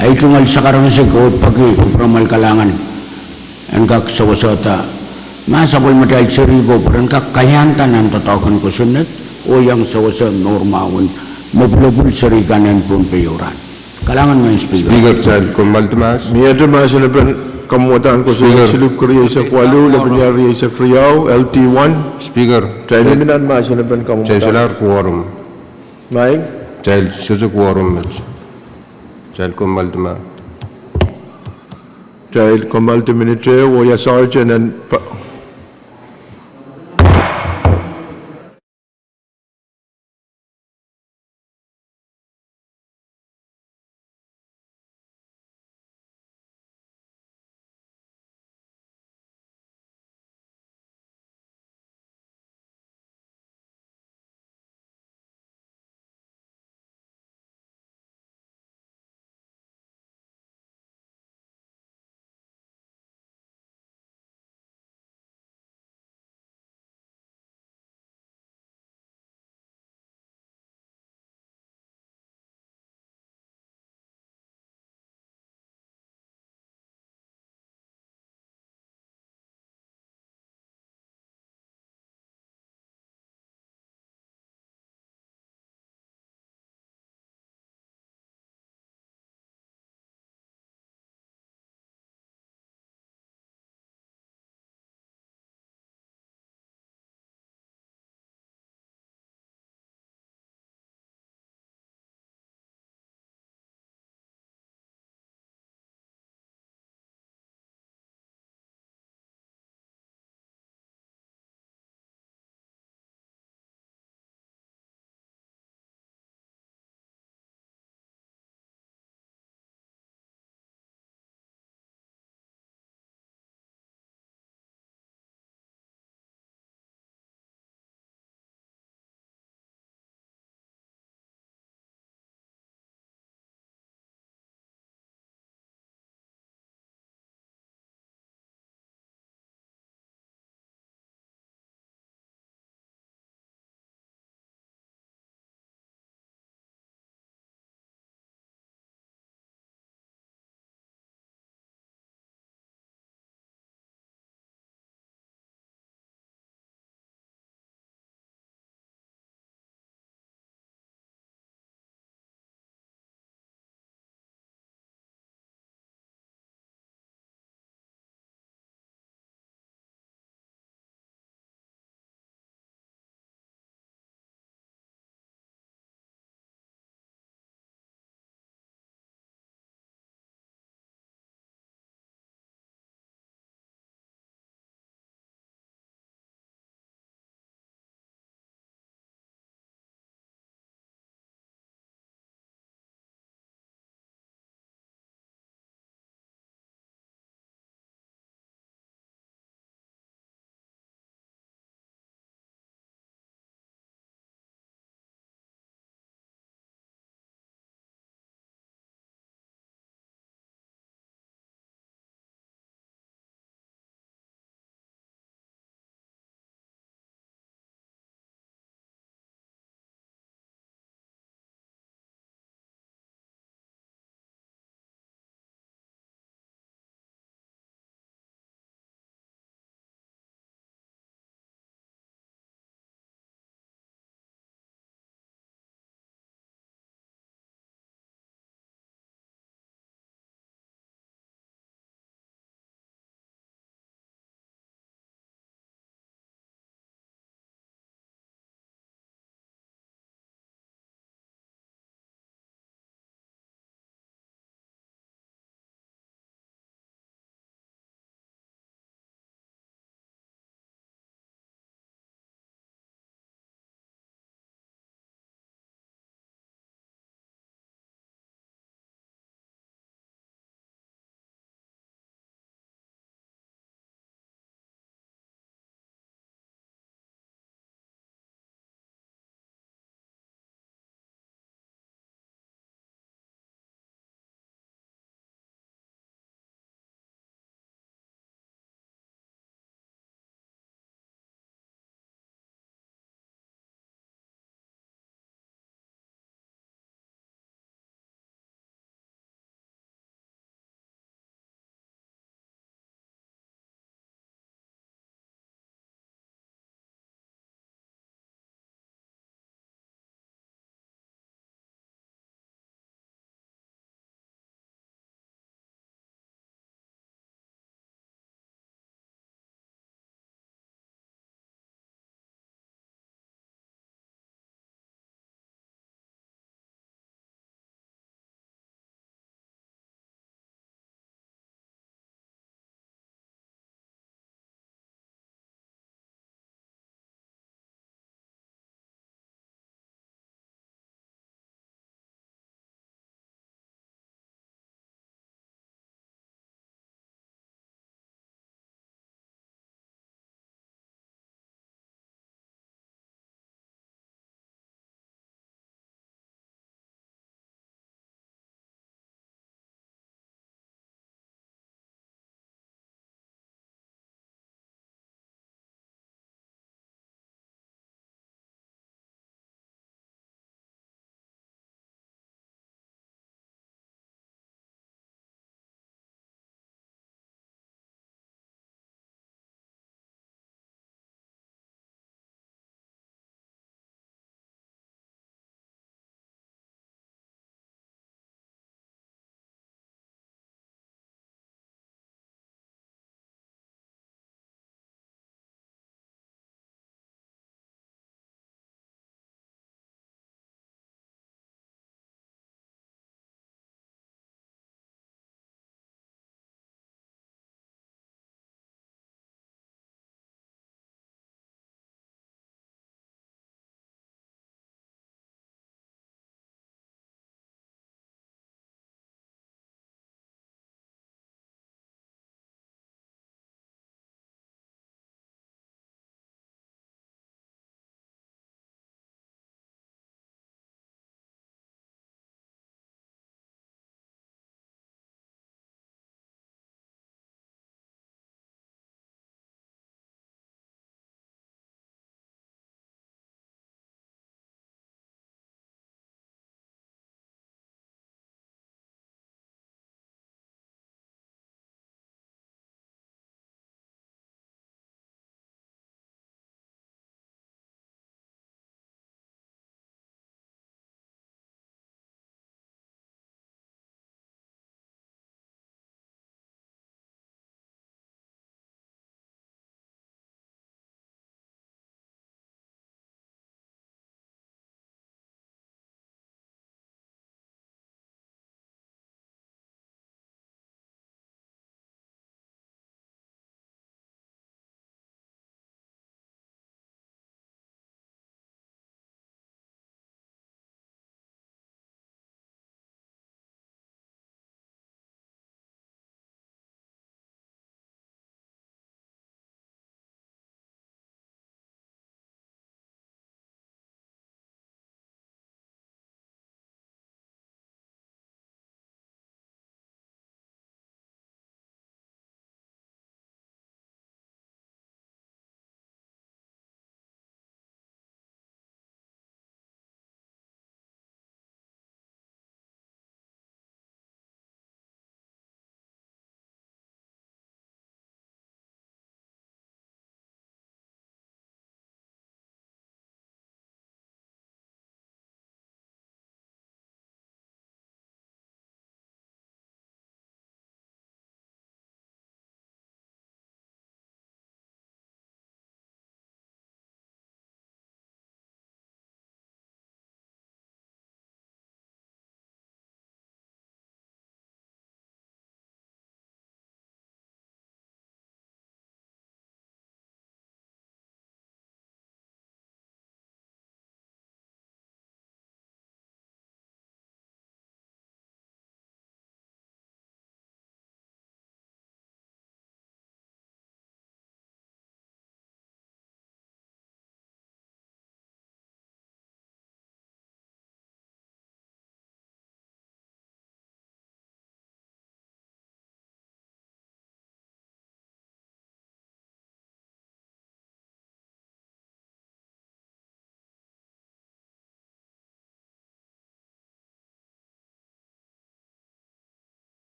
ay tungal sekarang segawat pagi pramal kalangan engkak sawasata Masa pun medal serigo peran kakayantan ang tatawakan ko sunat o yang sawasa norma un mobilobul seriganan pun peyoran. Kalangan main speaker. Speaker child Maltemas. Miada masa leban kamuatan ko sa Speaker. silip Korea sa Kuala, leban niya sa Kriyaw, LT1. Speaker. Child minan masa leban Child kamuatan. solar quorum. Maing? Child susu quorum. Child Maltemas. Child multi-minute, o ya sergeant and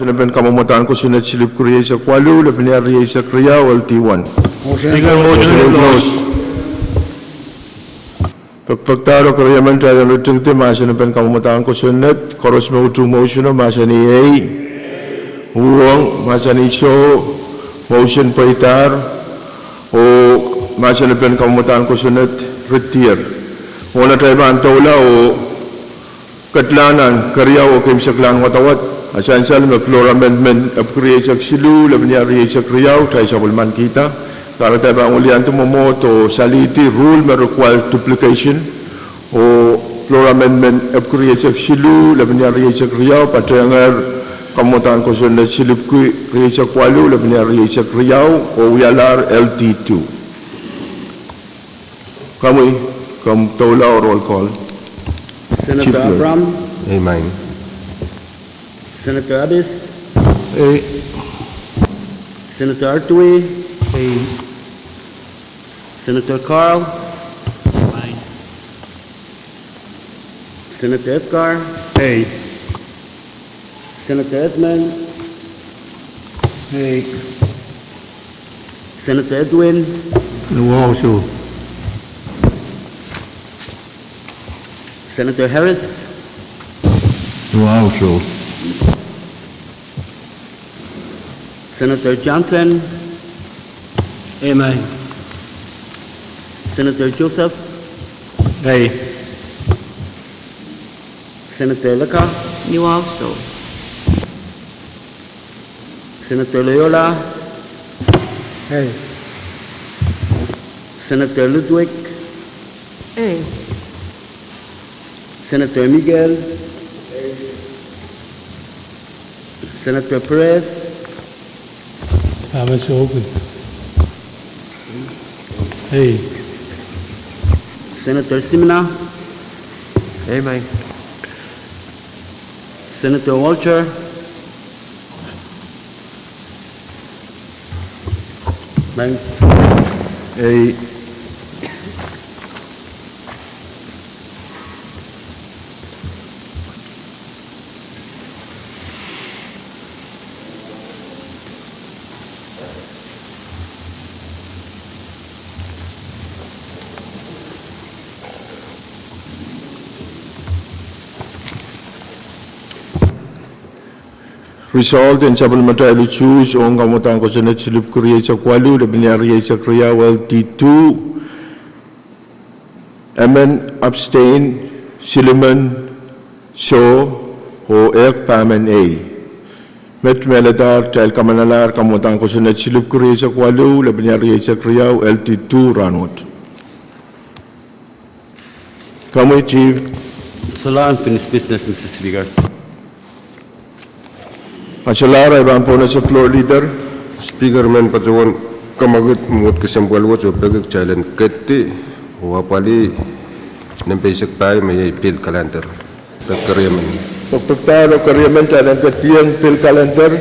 Masih pen kamumutan ko sunod silip kuriya sa kwalu, laban niya riya sa kriya, LT1. Speaker, motion to close. Pagpagtaro kuriya man tayo lutingti, masih pen kamumutan ko sunod, koros mo utong motion o masih ni A, Pwuhng, masih ni So, motion paitar, o masih pen kamumutan ko sunod, retir. Wala tayo ba ang taula o katlanan, karya o kim sa klang watawat. Asan-sal may floor amendment of creation silu, laban niya creation kriyaw, tayo sa kulman kita. Kaya tayo ba ang ulian tumamoto saliti rule may required duplication o floor amendment of creation silu, laban niya creation kriyaw, pati ang kamutan ko sa silip creation kwalu, laban niya creation kriyaw o wialar LT2. Kam taula o roll call. Senator Abram, Amen. Senator Abis, A. Senator Artui, Senator Carl, Senator Edgar, A. Senator Edmund, Senator Edwin, Pwuhng. Senator Harris, Pwuhng. Senator Johnson, Amen. Senator Joseph, A. Senator Leka, You also. Senator Loyola, Senator Ludwig, A. Senator Miguel, Senator Perez, It's open. A. Senator Simina, Amen. Senator Walcher, A. Resolved in supplementary choose on kamutan ko sa silip kuriya sa kwalu, laban niya riya sa kriya, LT2. Amen, abstain, Siliman, So, o Ek, Pamen, A. Met Meladar, Tail Kamanalar, kamutan ko sa silip kuriya sa kwalu, laban niya riya sa kriya, LT2, Rahnwet. Kamu, Chief. Salah unfinished business, Mr. Speaker. Asalar ay bang po na sa floor leader. Speaker man patawan kamagut mut kesempal wo jobek jalan keti wapali nempesek pai may pil calendar pagkaryaman. Pagpagtalo karyaman tayo ng katiyang pil calendar.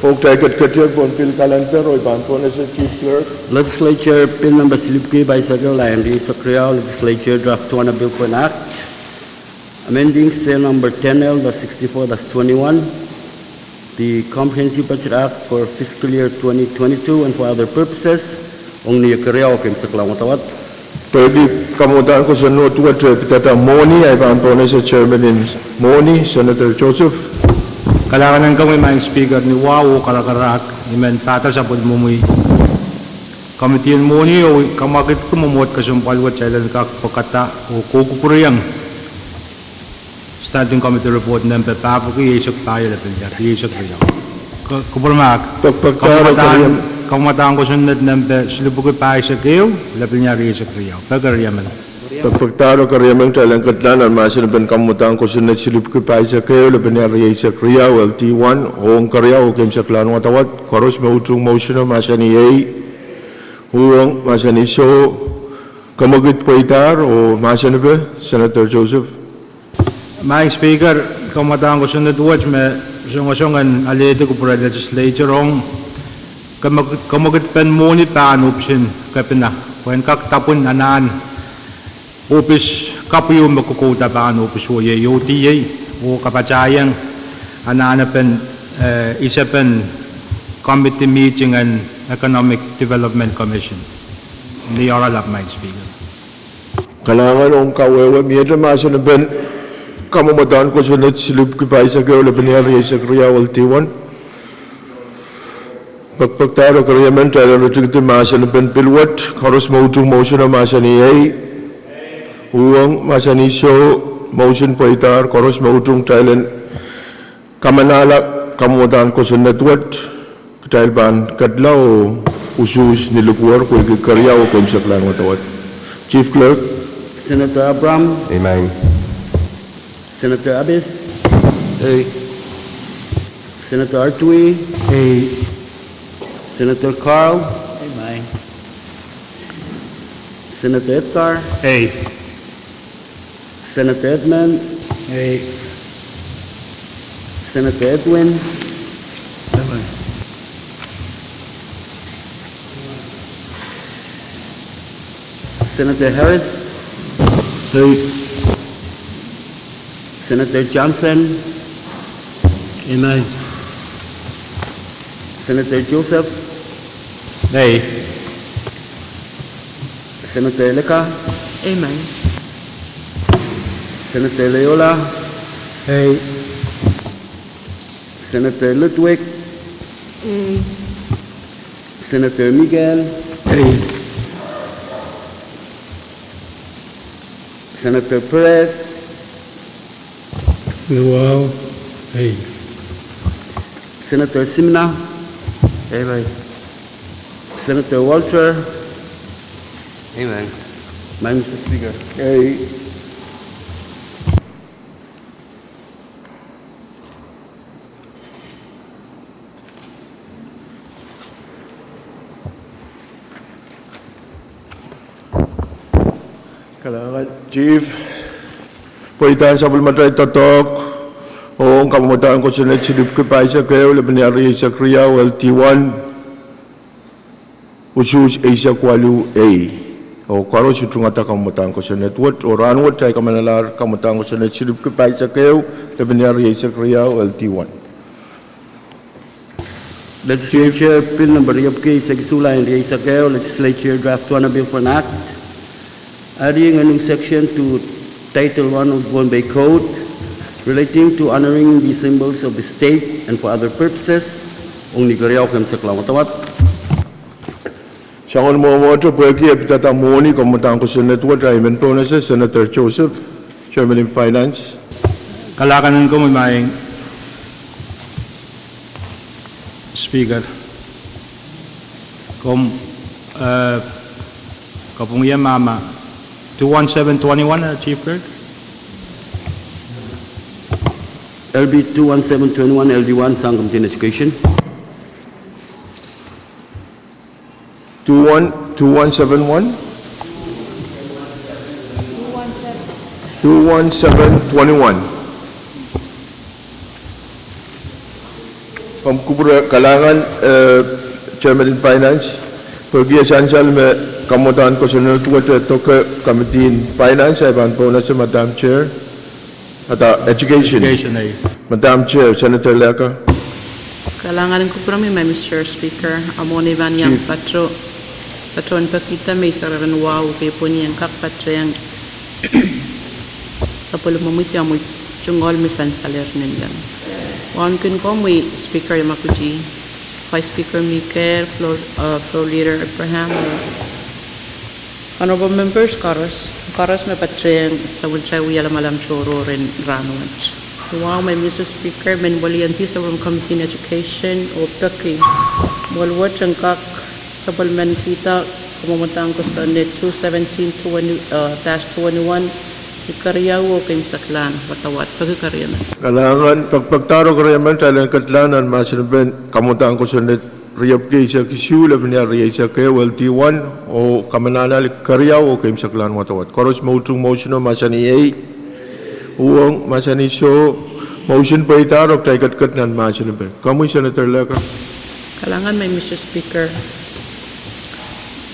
Huwag tayo katiyang po pil calendar o ibang po na sa Chief Clerk. Legislature Bill Number Silipki by Fiscal and Reconsideration Legislature Draft 2 Bill for an Act amending Sale Number 10L/64/21 the Comprehensive Budget Act for Fiscal Year 2022 and for other purposes. Ong niya karyaw kim sa klamatawat. Pwede kamutan ko sa note what pitata Moni ay bang po na sa Chairman in Moni, Senator Joseph. Kailangan kami mga speaker ni Wawo Kalakarak, imen pata sa pagmumuy. Kamitiyan mo niyo, kamakit ko mamot kasumpal wat chailan ka pakata o kukukuriyang. Standing committee report ng pepapo ko yesok tayo na pinjar, yesok riyaw. Kupurmak, kamataan ko sunod ng silibukoy pa sa kayo, lapin niya yesok riyaw. Pagkariyaman. Pagpagtaro karyaman talang katlanan, masinaban kamutan ko sunod silibukoy pa sa kayo, lapin niya yesok riyaw, LT1, hoong karyaw, kim sa klan watawat, koros mautrong motion na masa ni A, Pwuhng, masa ni So, kamagit po itar o masa na ba, Senator Joseph? Mga speaker, kamataan ko sunod watch, may sungasongan alito ko para legislature ong kamagit pen monit taan option kapina. Kung kaktapon anaan, opis kapuyo magkukuta paan opis o UTA o kapachayang anaan pen Isapan Committee Meeting and Economic Development Commission. Ni oralap my speaker. Kailangan ang kawewe miyadra masa na ben kamamataan ko sa silip kipay sa kayo labaniyari sa Kriawal T1. Pagpagtaro kariyaman tayo retrigti masa na ben pilwat karos mautung motion na masa ni A. Pwuhng masa ni So motion po itar karos mautung tayo kamanala kamamataan ko sa network tayo ban kadlaw usus nilupuar ko ikikariyaw ko sa klang matawat. Chief Clerk. Senator Abram, Amen. Senator Abis, Aye. Senator Artui, A. Senator Carl, Aye. Senator Edgar, A. Senator Edmund, A. Senator Edwin, Senator Harris, Senator Johnson, Amen. Senator Joseph, A. Senator Leka, Amen. Senator Leola, A. Senator Ludwig, A. Senator Miguel, A. Senator Perez, Wow. Hey. Senator Simna, Amen. Senator Walter, Amen. Mr. Speaker. Ay, kailangan, Chief, pwedaan sa bulmatay tatok o ang kamamataan ko sa netsilip kipay sa kayo labaniyari sa Kriawal T1 usus Asia Kwalu A. O karo sutong ata kamamataan ko sa network o Rahnwet ay kamanalar kamamataan ko sa netsilip kipay sa kayo labaniyari sa Kriawal T1. Legislature Bill number Yopke Segisula and Sakeo, Legislature Draft 1 Bill for an Act, adding a new section to Title 1 of Pohnpei Code relating to honoring the symbols of the state and for other purposes. Ong nigariaw kem sa klamatawat. Siyangon mo mo ito, pwede ipitatamuni kamamataan ko sa network ay mento na sa Senator Joseph, Chairman in Finance. Kalakanan ko may speaker. Kapung yan mama. 21721, Chief Clerk. LB 21721 LD1 Sangam Teen Education. 2171? 21721. Pamkubura kalangan Chairman in Finance. Pergi esansal me kamutan ko sa network ito ke Committee in Finance ay ban po na sa Madam Chair at Education. A. Madam Chair, Senator Leka. Kailangan ko po may Mr. Speaker. Amoni van yang patron pakita may sararan wow kay po niyang kakpatro yang sa pulumamit yung mo chungol misan saler nilang. Wan kun ko may Speaker Makuji, Vice Speaker Miker, Floor Leader Abraham, Honorable Members, Karos may patreng sa wulchay wiyala malam shoro rin Rahnwet. Wow, may Mr. Speaker, men walianti sa Committee on Education o Taki. Walwat ang kak sa balman kita, kumamantang ko sa net 217-21, ikariyaw o kayo sa klan, watawat, pagkakariyaman. Kalangan pagpagtaro kariyaman talang katlanan masinaben kamutan ko sa net Riyap kay sa kisula binyari sa KAWL T1 o kamananalik karyaw o kayo sa klan watawat. Koros motion no masani A. Pwuhng masani So. Motion pa itarok tayo katkat nan masinaben. Kamuy Senator Leka. Kalangan may Mr. Speaker.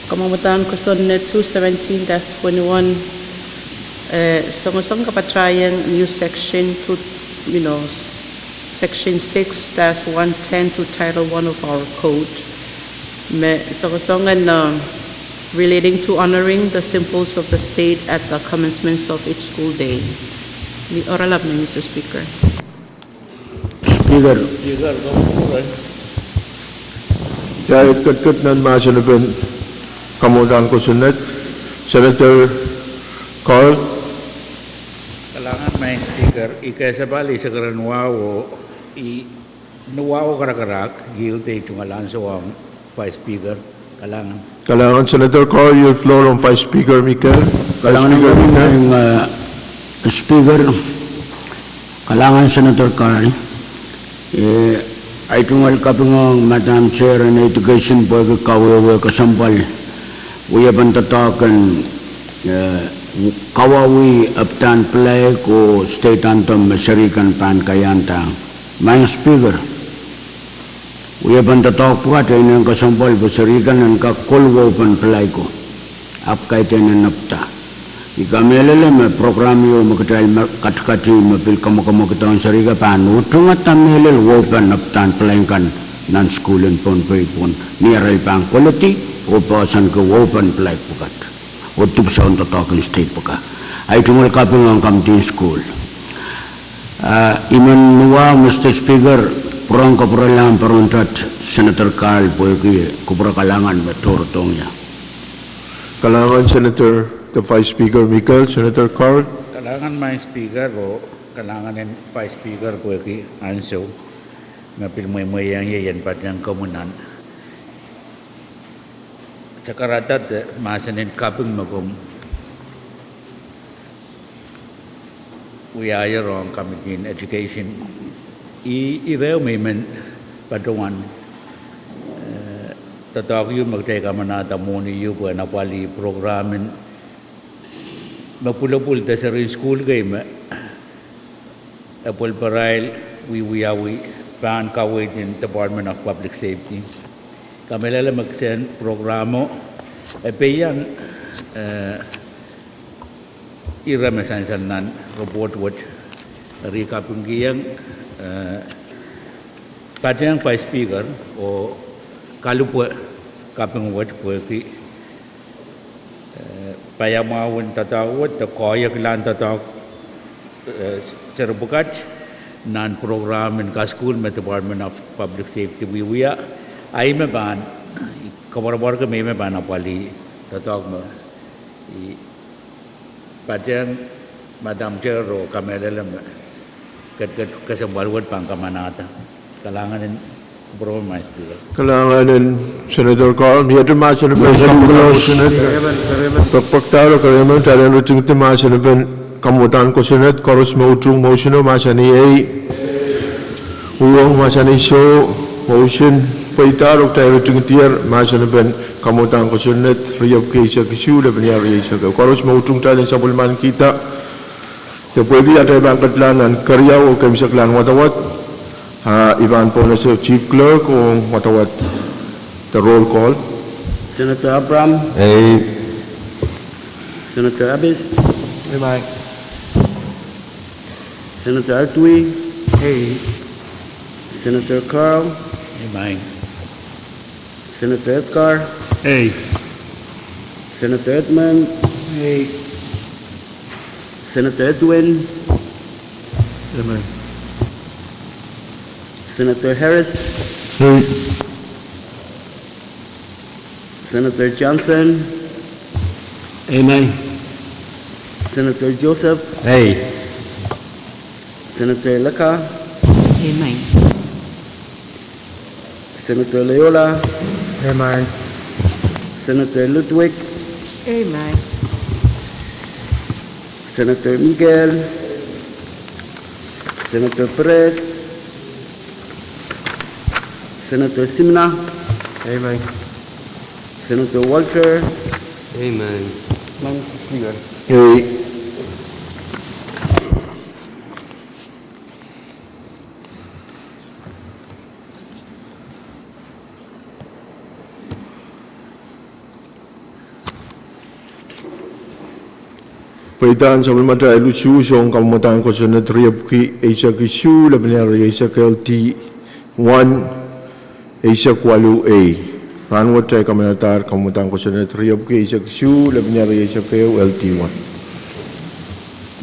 Kamamataan ko sa net 217-21, sungasang kapatrayan new section to, Section 6-110 to Title 1 of our code. Relating to honoring the symbols of the state at the commencement of each school day. Oral up, Mr. Speaker. Speaker. Jaya kat nan masanapin kamutan ko sunat. Senator Carl. Kalangan main speaker, ikaisa bali sa karanwawo, nuwawo karakarak, guilty tungalan sa Vice Speaker, kalangan. Kalangan Senator Carl, your floor on Vice Speaker Mikel. Kalangan ng Speaker, kalangan Senator Carl, ay tungal kapingang Madam Chair and Education po kawawa kasampal. Uyapan tatakan kawawi aptan play ko state anthem masyarikan pan kayanta. Main Speaker, uyapan tatak po at inang kasampal masyarikan ang kakulwa pan play ko. Ap kaitin napta. Ikamelele me program yo makatay katkati mapil kamukamukitawan sarika pan utung at tamelel wopan naptan play kan nan school and Pohnpei pon niaray pang quality o pasan ko open play pukat o tupsaon tatakan state puka ay tumal kaping ang kamtin school iman nuwa Mr. Speaker purang kapuralang peruntat Senator Carl po kupura kalangan maturutong niya Kalangan Senator the Vice Speaker Mikel, Senator Carl. Kalangan main speaker o kalangan ng Vice Speaker po anso na pilmoy-moyang yan pati ang komunan. Sa karatat, masanin kaping magum uyaya rong Committee in Education. I-rew may man patungan tatawag yung magteka manata muni yung napali programin mapulapul ta sa rin school game apol parail wiwiyawi Pain kawit in Department of Public Safety kami lala magsen programo peyan iramasansan nan report what rikapungiyang pati ang Vice Speaker o kalupo kaping what po payamawin tatawad ta koyak lan tatawag serbukat nan program in ka school met Department of Public Safety wiya ay maban kabar-bar ka may maban apali tatawag mo padang Madam Chair o kamelalam kasambalwad pang kamanata kalangan Bro, my speaker. Kalangan Senator Carl, miyata masanapin kamutan ko sunat. Pagpaktaro kareman tayo luting ti masanapin kamutan ko sunat. Koros mautrong motion o masani ay uwang masani show motion. Paitaro tayo luting tiyer masanapin kamutan ko sunat. Riyab kaysa kisu laban yari sa ka. Koros mautrong tayo sa bulman kita. Pwede yata ibang katlanan karyaw o kamisaklan watawat. Ivan po na sa Chief Clerk kung matawat the roll call. Senator Abram. Aye. Senator Abis. Aye. Senator Artui. Aye. Senator Carl. Aye. Senator Edgar. Aye. Senator Edmund. Aye. Senator Edwin. Amen. Senator Harris. Aye. Senator Johnson. Amen. Senator Joseph. Aye. Senator Laka. Amen. Senator Loyola. Aye. Senator Ludwig. Amen. Senator Miguel. Senator Perez. Senator Simna. Aye. Senator Walter. Amen. Ma'am Speaker. Aye. Paitan sa bulmata ilusu song kamatan ko sa natriyap ki Asia kisu labinyari Asia KLT 1 Asia kwalu A. Rahnwet ay kamanatar kamatan ko sa natriyap ki Asia kisu labinyari Asia KLT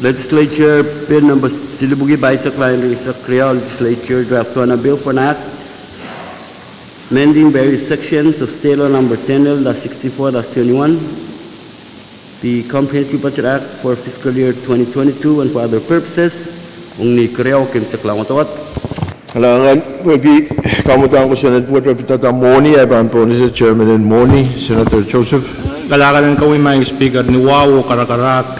1. Legislature Bill number Silibugi Baisak Line Resak Kriya Legislature Draft 1 a bill for an act amending various sections of Salo number 10-64-21 the Comprehensive Budget Act for fiscal year 2022 and for other purposes. Pwuhng ni Kairong kimsak lang matawat. Halangan, pagi kamatan ko sa network repitata Moni ay banpo ni sa Chairman and Moni, Senator Joseph. Kalakalan kami may speaker ni Wawo Karakarak.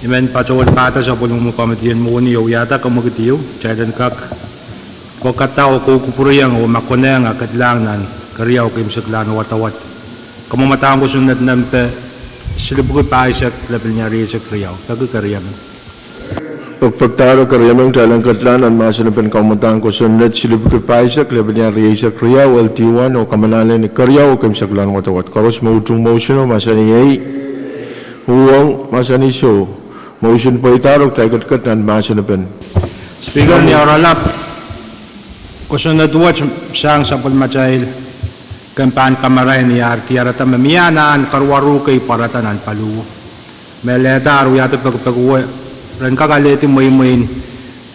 Imen pacawal pata sa Pwuhng mo komitiyan mo ni yata kamagitiyo. Chadan kak. Pagkatao ko kupuriyang o makoneng akadlangan. Kariyaw kimsak lang watawat. Kamamataan ko sunod nampe Silibugi Baisak labinyari sa Kriyaw. Tagakariyam. Pagpagtaro kariyamang talang katlanan masanapan kamatan ko sa net Silibugi Baisak labinyari sa Kriyaw LT1 o kamanalan ni Kriyaw kimsak lang watawat. Karos mautung motion o masani ay Pwuhng masani so. Motion po itarok tayo katnan masanapan. Speaker ni Oralap, kusunod watch siyang sa pulmachail kampan kamaray ni Artiarata mamiyanan karwaru kay paratanan palu. Meleta aruyata pagpagwe ren kagaleti moy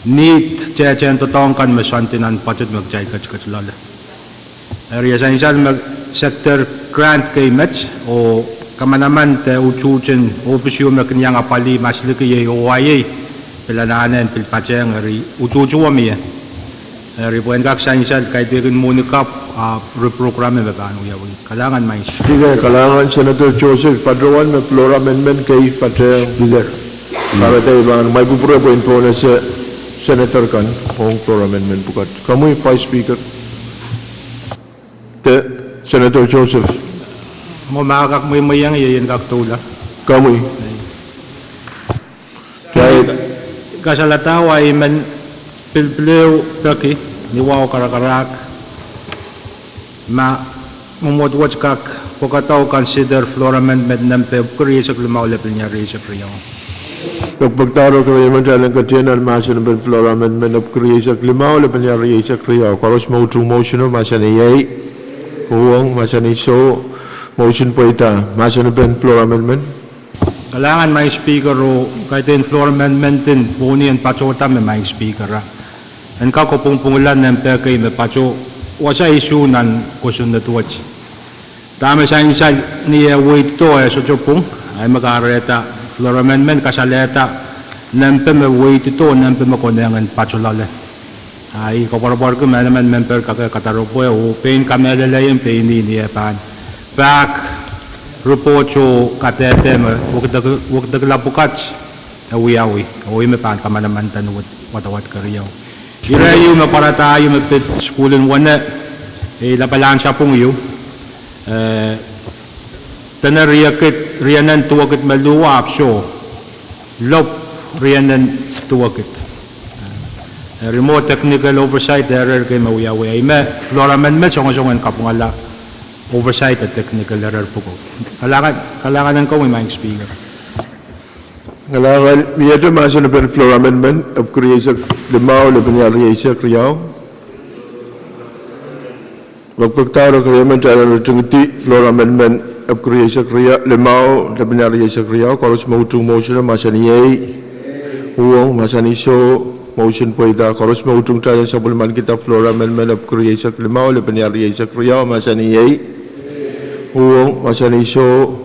neat chechen totong kan masantinan pacut magjay kach-kachlala. Area sa mag sector grant kay match o kamanaman te uchuchen opisyo makanyang apali masliki ye owaye pilananen pilpacheng ri uchuchuami ri puen kak sansal kay tikin munikap reprogramme magano yawi kalangan may Speaker, kalangan Senator Joseph Padrawan may floor amendment kay Pahrek. Speaker. Para tayo ba may pupurabuin po na sa Senator kan kung floor amendment bukat. Kamu'y Vice Speaker. Senator Joseph. mo makakak mo yang yayin kak tula Kamu'y. Kahit kasalatawa ay man pilpileo paki ni Wawo Karakarak mumudwat kak pagkataw consider floor amendment ng pagkurisak lumaw level niya reisa Kriyaw. pagpagtaro kariyamang talang katyanan masanapan floor amendment of Kriyasak Limaw labinyari sa Kriyaw. Karos mautung motion o masani ay Pwuhng masani so. Motion po ita masanapan floor amendment. Kailangan may speaker o kahit yung floor amendment din puni ang pachota may speaker ang kakupungpungulan ng pekay may pacho wasa issue nan kusun na tuwats tama sa insal ni wait to so Pwuhng ay mag-areta floor amendment kasaleta ng may wait ito ng makonengan pacholale ay kaparapar ko may naman member kakataro po o Pein kamelalayan Pein ni Pain back report so katete wag daglapukat awi may Pain kamanamantan watawat Kriyaw. Irayo para tayo mapit schoolan wana lapalan siya pong iyo tanariyakit riyanan tuwakit maluwap so lop riyanan tuwakit remote technical oversight error kay mawiyawi ay may floor amendment songon kapungala oversight at technical error po ko kalangan ng may speaker. Kalangan miyado masanapan floor amendment of Kriyasak Limaw labinyari sa Kriyaw. Pagpagtaro kariyamang talang rutungiti floor amendment of Kriyasak Limaw labinyari sa Kriyaw. Karos mautung motion o masani ay Pwuhng masani so. Motion po ita karos mautung talang sa bulman kita floor amendment of Kriyasak Limaw labinyari sa Kriyaw masani ay Pwuhng masani so.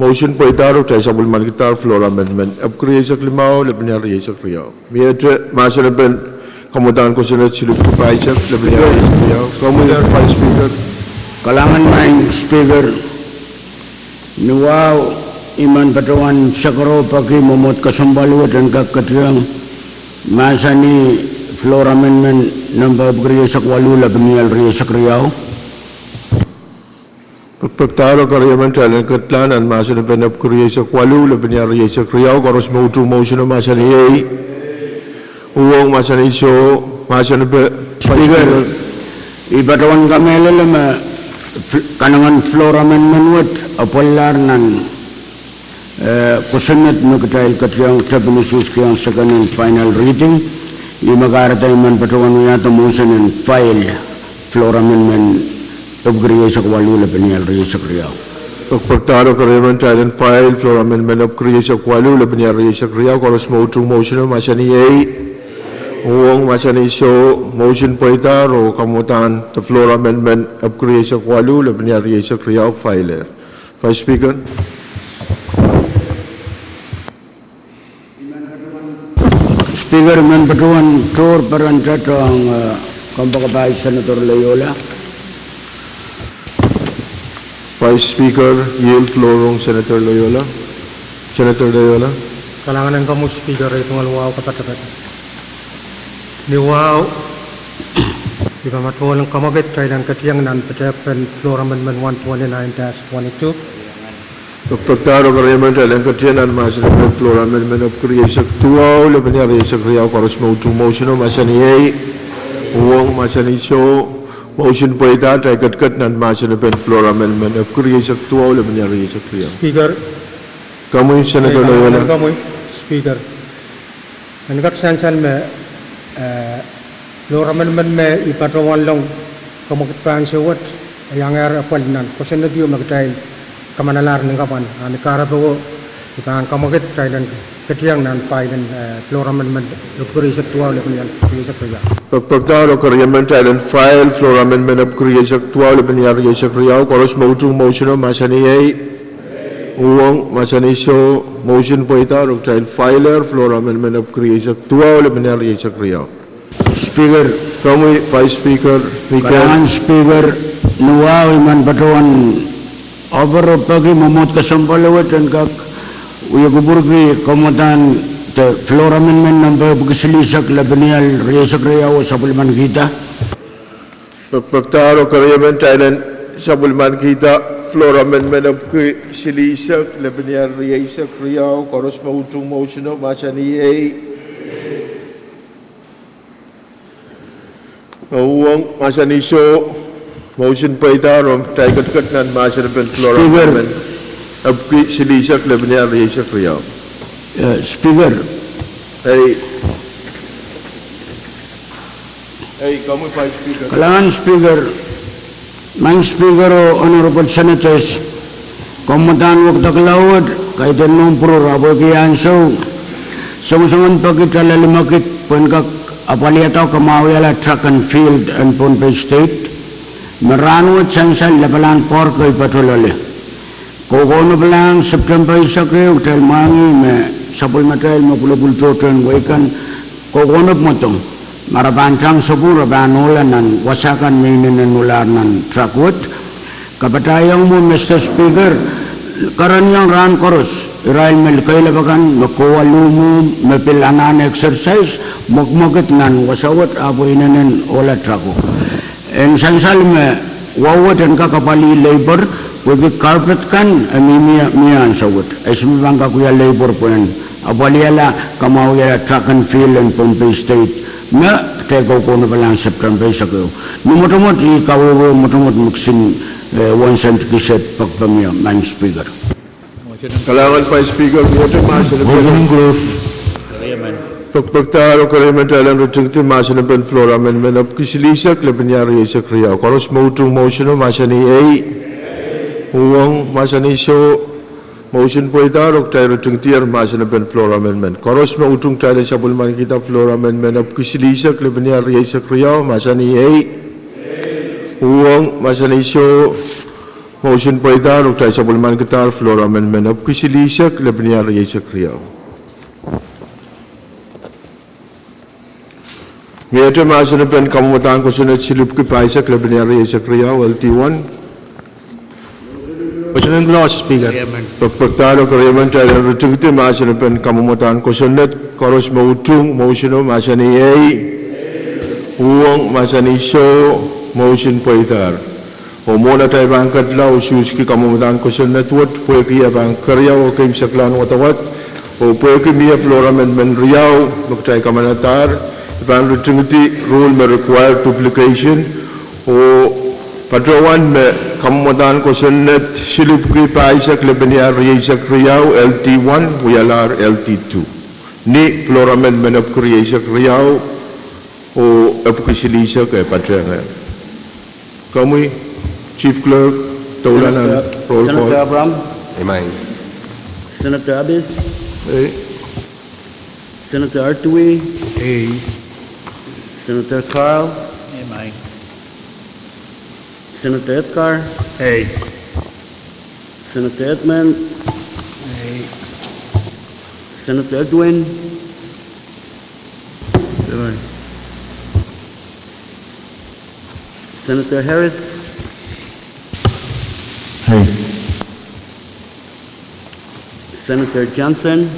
Motion po itaro tayo sa bulman kita floor amendment of Kriyasak Limaw labinyari sa Kriyaw. Miyado masanapan kamutan ko sa net Silibugi Baisak labinyari sa Kriyaw. Kamu'y Vice Speaker. Kalangan may speaker ni Wawo iman patawan sakaro pagi momot kasumbaluat dan kakatiyang masa ni floor amendment number Kriyasak 8 labinyari sa Kriyaw. Pagpagtaro kariyamang talang katlanan masanapan of Kriyasak 8 labinyari sa Kriyaw. Karos mautung motion o masani ay Pwuhng masani so. Masanapan Speaker, ibatawan kami lalama kanangan floor amendment wat apolar nan Kusunat nagtail katriyang tabinusus kiyang second and final reading. Imagaratay man patuan yata motion and file floor amendment upgrade sa kwalula penial reyes kriyaw. Pagpagtaro kareman tayo file floor amendment of creation kwalu laban niya reyes kriyaw koros motion motion masani A uong masani so motion poita ro kamutan the floor amendment of creation kwalu laban niya reyes kriyaw filer. Vice Speaker. Speaker man patuan tour parantat ang Kampakabay Senator Loyola. Vice Speaker, yield floor rong Senator Loyola. Senator Loyola. Kalangan ng kamu speaker itong alwaw kapatapat. Niwaw, di ba matuwalang kamabit kailan katiyang nan patepen floor amendment 129-22. Pagpagtaro kareman tayo katiyan ang masinapin floor amendment of creation tuwaw laban niya reyes kriyaw koros motion masani A uong masani so motion po ita tayo katkat ng masinapin floor amendment of creation tuwaw laban niya reyes kriyaw. Speaker, Kamu Senator Loyola. kamu speaker. Angkat sansan me floor amendment me ipatawan long kamukit paan siwat yang era apalinan. Kasi nadiyo magtail kamanalar ng kapan. Ani karato ipan kamukit kailan katiyang nan file floor amendment upgrade tuwaw laban niya reyes kriyaw. Pagpagtaro kareman tayo file floor amendment of creation tuwaw laban niya reyes kriyaw koros motion masani A uong masani so motion po ita ro tayo filer floor amendment of creation tuwaw laban niya reyes kriyaw. Speaker, Kamu Vice Speaker, kalangan Speaker nuwaw man patuan over pagi mamot kasampalawat dan kak uyaguburgi komutan the floor amendment number bukisilisak labanial reyes kriyaw sa pulman kita. Pagpagtaro kareman tayo sabulman kita floor amendment of silisak laban niya reyes kriyaw koros motion masani A uong masani so motion po ita ro tayo katkat ng masinapin floor Speaker. amendment of silisak laban niya reyes kriyaw. Speaker, Kamu Vice Speaker. kalangan Speaker, mang Speaker o Honorable Senators, komutan waktu kelawat kaitan numpur rabo kian so sungsungan pagita lalimakit penkak apaliataw kamawala track and field and Pohnpei State Rahnwet sansan labalan por kay patulole kokono belang September isakre hotel mangi me sapul material mapulapul toten wekan kokono motong marabancang sepura banolan wasakan minin ular nan trakwet kapatayang mo Mr. Speaker karaniang ran koros irail melkay labakan makuwalumo mepilanan exercise magmagat nan wasawat abo inanen ola trako en sansal me wawat en kakapali labor wagi carpet kan mian sawat esmi bangka kuya labor poen abaliala kamawala track and field and Pohnpei State na tego kono balang September sakyo numotomot ikawo motomot muksin 1 cent kiset pagpamya mang Speaker. Kalangan Vice Speaker, water masinapin. Pagpagtaro kareman tayo restricted masinapin floor amendment of kisilisak laban niya reyes kriyaw koros motion masani A uong masani so motion po ita ro tayo restricted masinapin floor amendment koros mautung tayo sa bulman kita floor amendment of kisilisak laban niya reyes kriyaw masani A uong masani so motion po ita ro tayo sa bulman kita floor amendment of kisilisak laban niya reyes kriyaw. Ngayon masinapin kamutan ko sunod silip ki paisa laban niya reyes kriyaw LT1. Question and Clause, Speaker. Pagpagtalo kareman tayo restricted masinapin kamutan ko sunod koros mautung motion masani A uong masani so motion po itar. O muna tayo bangkat lao suski kamutan ko sunod wat po kiya bang kriyaw o kim saklan watawat o po kiya floor amendment riyaw magtay kamanatar Ban Trinity rule may require duplication o patrawan may kamutan ko sunnet silip ki paisa klebenya riesa kriau LT1 wialar LT2 ni floor amendment of riesa kriau o apkisilisa ke patrenga kami chief clerk taulanan roll Senator call Abraham, Amen. Senator Abis, eh Senator Artui, Senator Carl, Senator Edgar, Senator Edmund, Senator Edwin, Senator Harris, Senator Johnson,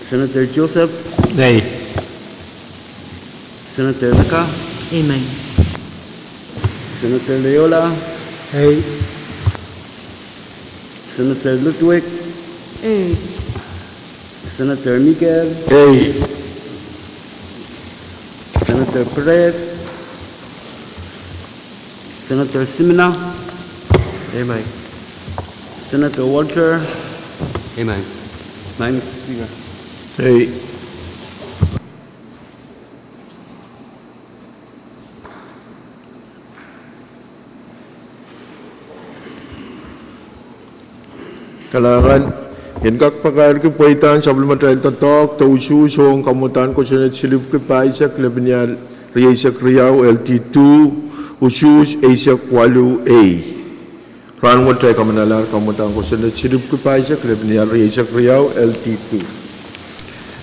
Senator Joseph, Senator Laka, Amen. Senator Leola, Senator Ludwig, Senator Miguel, Senator Perez, Senator Simina, Senator Walter, Amen. Mr. Speaker. eh kalangan yen kak pakar ke poitan supplementary tatok tausu song kamutan ko sunnet silip ki paisa klebenya riesa kriau LT2 usus Asia Kwalu A Rahnwet try kamanalar kamutan ko sunnet silip ki paisa klebenya riesa kriau LT2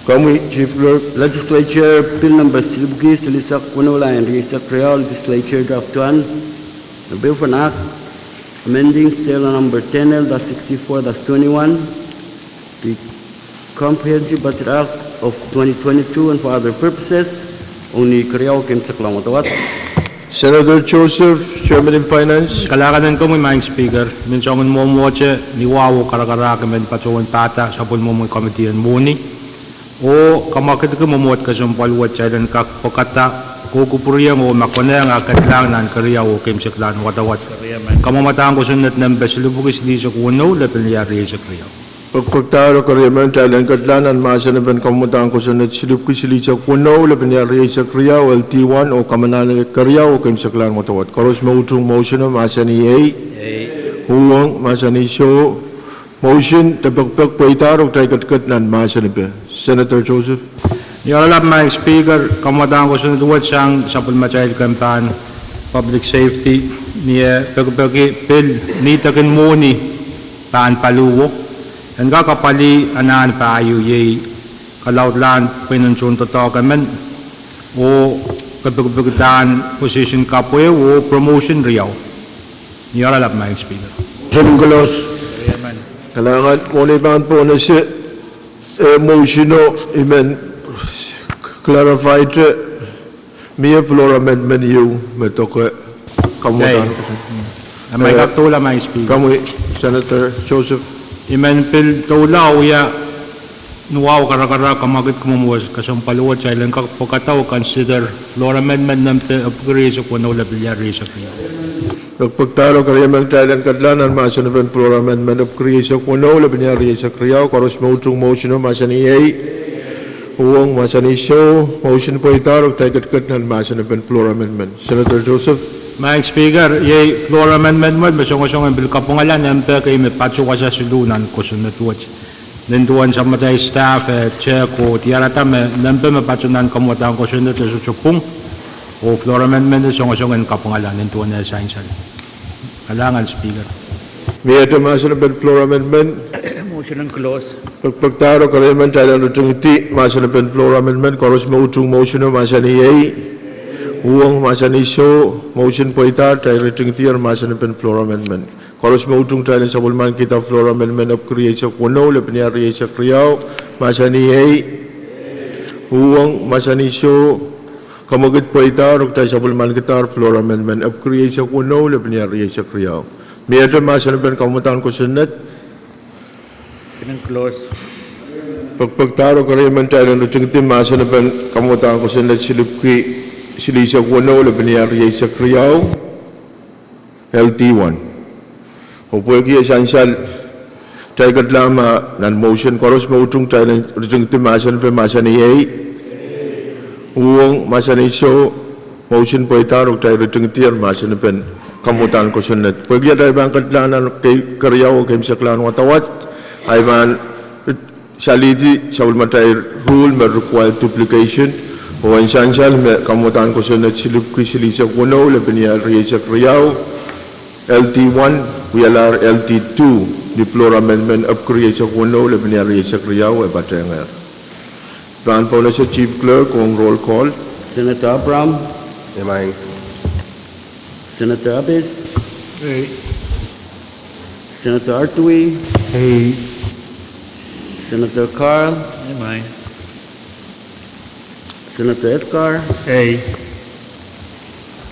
kami chief clerk Legislature Bill Number Silibgi Silisak Kunola and Risak Real Legislature Draft 1, a bill for an act amending Stela Number 10L-64-21, the Comprehensive Budget Act of 2022 and for other purposes, only Kriyaw Kim Saklamotawat. Senator Joseph, Chairman in Finance. Kalakanan ko may speaker. Minsan mo moche ni wawo karakara men pacuan pata sa pun mo committee and muni. O kamakit ko momot ka sumpal wat chailan kak pokata ko kupuriya mo makona nga katlang nan kariya o kim siklan watawat. Kamamataan ko sunat ng besilubugis di sa kuno lepel yari sa kriya. Pagpagtaro kariyaman chailan katlanan masanaban kamutan ko sunat silip ki silisa kuno lepel yari sa kriya o LT1 o kamanalan kariya o kim siklan watawat. Karos mautung motion o masani A. Pwuhng masani show. Motion tapagpag poitaro tay katkat nan masanaban. Senator Joseph. Yaralap my speaker, kamadang ko sunod wat siyang sa pulmachild campaign, public safety, niya pagpagi pil, nitakin mo ni paan paluwok, ang kakapali anan pa ayu yay, kalautlan, pinunsun totoo kaman, o kapagpagdaan position kapwe, o promotion riyaw. Yaralap my speaker. Kailangan mo na ibang po na si motion no, imen, clarified may floor amendment you metoke kamutan ko sa May katula my speaker. kami Senator Joseph Imen pil tulaw ya nuwaw karakara kamagit kumuwas kasampaluwat sa ilang kakapagkataw consider floor amendment ng upgrade sa kuno labilyari sa kriya. pagpagtaro kariyamang Thailand kadlanan masanaban floor amendment of creation kuno labinyari sa kriyaw karos mautung motion no masani A Pwuhng masani show motion po itaro tay katkat nan masanaban floor amendment. Senator Joseph. Mike Speaker, yay floor amendment mo basong-basong ang bil kapungalan ng kay may patso ka sa sulunan ko sunatuwat. Nentuan sa matay staff chair ko tiarata me nampe mapatsunan kamutan ko sunat sa Pwuhng o floor amendment basong-basong ang kapungalan nentuan na sainsan. Kailangan Speaker. May ito masanaban floor amendment. Motion and close. Pagpagtaro kariyamang Thailand utong iti masanaban floor amendment karos mautung motion no masani A Pwuhng masani show motion po itar tay utong iti masanaban floor amendment karos mautung Thailand sa bulman kita floor amendment of creation kuno lepinyari sa kriyaw masani A Pwuhng masani show kamagit po itar tay sa bulman kita floor amendment of creation kuno lepinyari sa kriyaw may ito masanaban kamutan ko sunat Close. pagpagtaro kariyamang Thailand utong iti masanaban kamutan ko sunat silip ki Silisa Wano Labania Riesa Kriau LT1 Opuegi Essential Tiger Lama nan motion koros mautung Thailand rejeng timasan pe masani ei Pwuhng masani so motion poitarok tay rejeng tiar masani pen kamutan ko sunnet Puegi tay bangkat lana kay Karyao kay saklan watawat ayman salidi sabul matay rule may require duplication o essential me kamutan ko sunnet silip ki silisa kuno Labania Riesa Kriau LT1 WLR LT2 the floor amendment of Creation Kuno Labania Riesa Kriau e Batenga. Plan Policy Chief Clerk on roll call. Senator Abram, Emang. Senator Abis, Hey. Senator Artui, Hey. Senator Carl, Aye. Senator Edgar, Hey.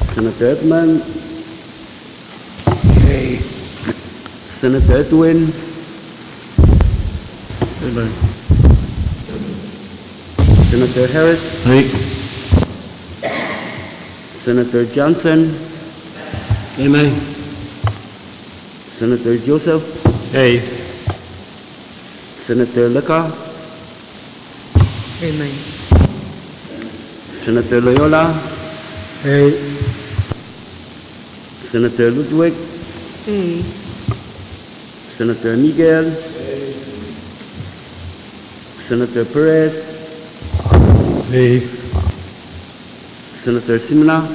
Senator Edmund, Hey. Senator Edwin, Aye. Senator Harris, Aye. Senator Johnson, Amen. Senator Joseph, Hey. Senator Leka, Amen. Senator Loyola, Hey. Senator Ludwig, Senator Miguel, Senator Perez, Hey. Senator Simna,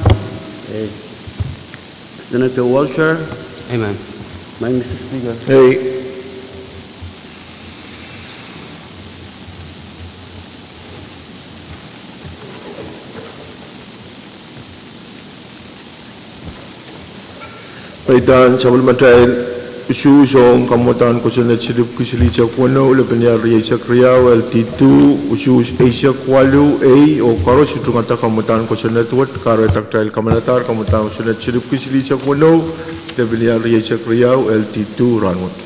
Senator Walter, Amen. Mr. Speaker. Hey. Paitan sabul matay isu song kamutan ko sunnet silip ki silisa kuno Labania Riesa Kriau LT2 usu Asia Kwalu A o karos itungata kamutan ko sunnet wat kare taktail kamanatar kamutan ko sunnet silip ki silisa kuno Labania Riesa Kriau LT2 Rahnwet.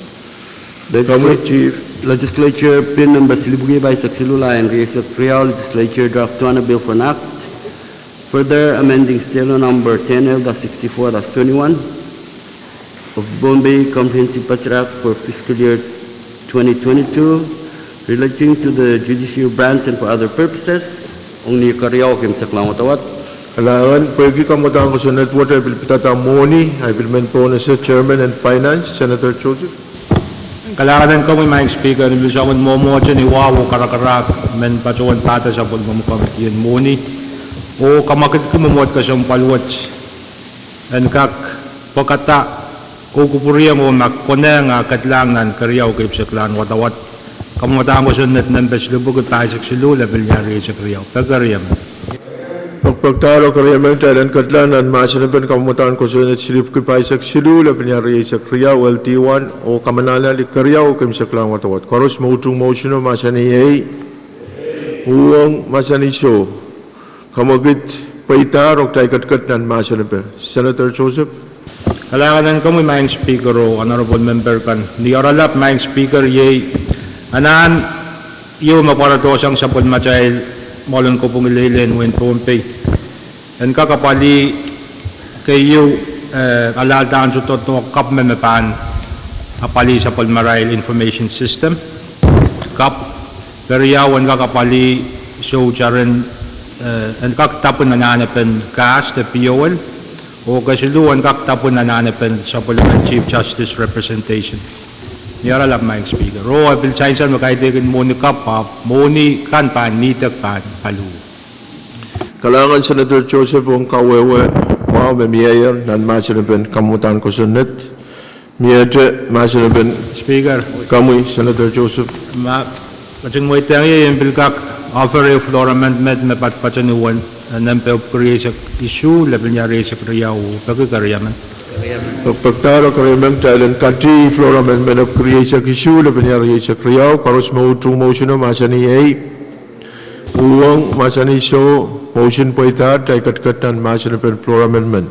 Chief. Legislature Pin number Silibugi by Saxilula and Riesa Kriau Legislature Draft 1 Bill for an Act. Further amending Stelo number 10L-64-21 of the Pohnpei Comprehensive Budget Act for fiscal year 2022 relating to the judiciary branch and for other purposes. Only Karyao Kim Saklang Watawat. Kailangan pwede kamutan ko sunnet wat ay pilpitata moni ay pilmen po na sa Chairman and Finance Senator Joseph. Kailangan ko may mga speaker ni Bisawan Momo dyan iwawo karakarak men pacuan pata sa pagmamukamit muni o kamakit kumamot ka siyang palwat and kak pakata kukupuriya mo makpone nga katlangan Karyaw kay Saklan watawat kamutan ko sunnet ng beslubog at paisik silu level niya rin sa Karyaw pagkariyam. Pagpagtalo karyaman Thailand katlanan masanapan kamutan ko sunnet silip ki paisak silu Labania Riesa Kriau LT1 o kamanala li Karyaw kay Saklan watawat. Karos mautung motion o masani ay Pwuhng masani so kamagit paitar o tay katnan masanapan. Senator Joseph. Kailangan ko may mga speaker o honorable member kan. Ni oralap mga speaker yay anan iyo maparato siyang sapol machail molon ko pumililen when Pohnpei. And kakapali kayo alaltaan sa toto kap memepan apali sa Palmarail Information System. Kap periyawan kakapali show charan and kakatapon na nanapan gas the POL. O kasuluan kakatapon na nanapan sa Parliament Chief Justice Representation. Niyara lang mga speaker. O, abilsaysan makaitigin muni kapap, muni kan pan, nitak pan, palu. Kailangan Senator Joseph ang kawewe wow may mayor nan masanapan kamutan ko sunnet. Miyate masanapan Speaker, kamoy Senator Joseph. Kacing mo itang yung bilkak offer a floor amendment na patpachanuan ng creation issue level niya rin sa Kriyaw pagkakariyaman. Pagpagtalo karyaman Thailand country floor amendment of creation issue Labania Riesa Kriau karos mautung motion o masani ay Pwuhng masani so motion po ita tay katnan masanapan floor amendment.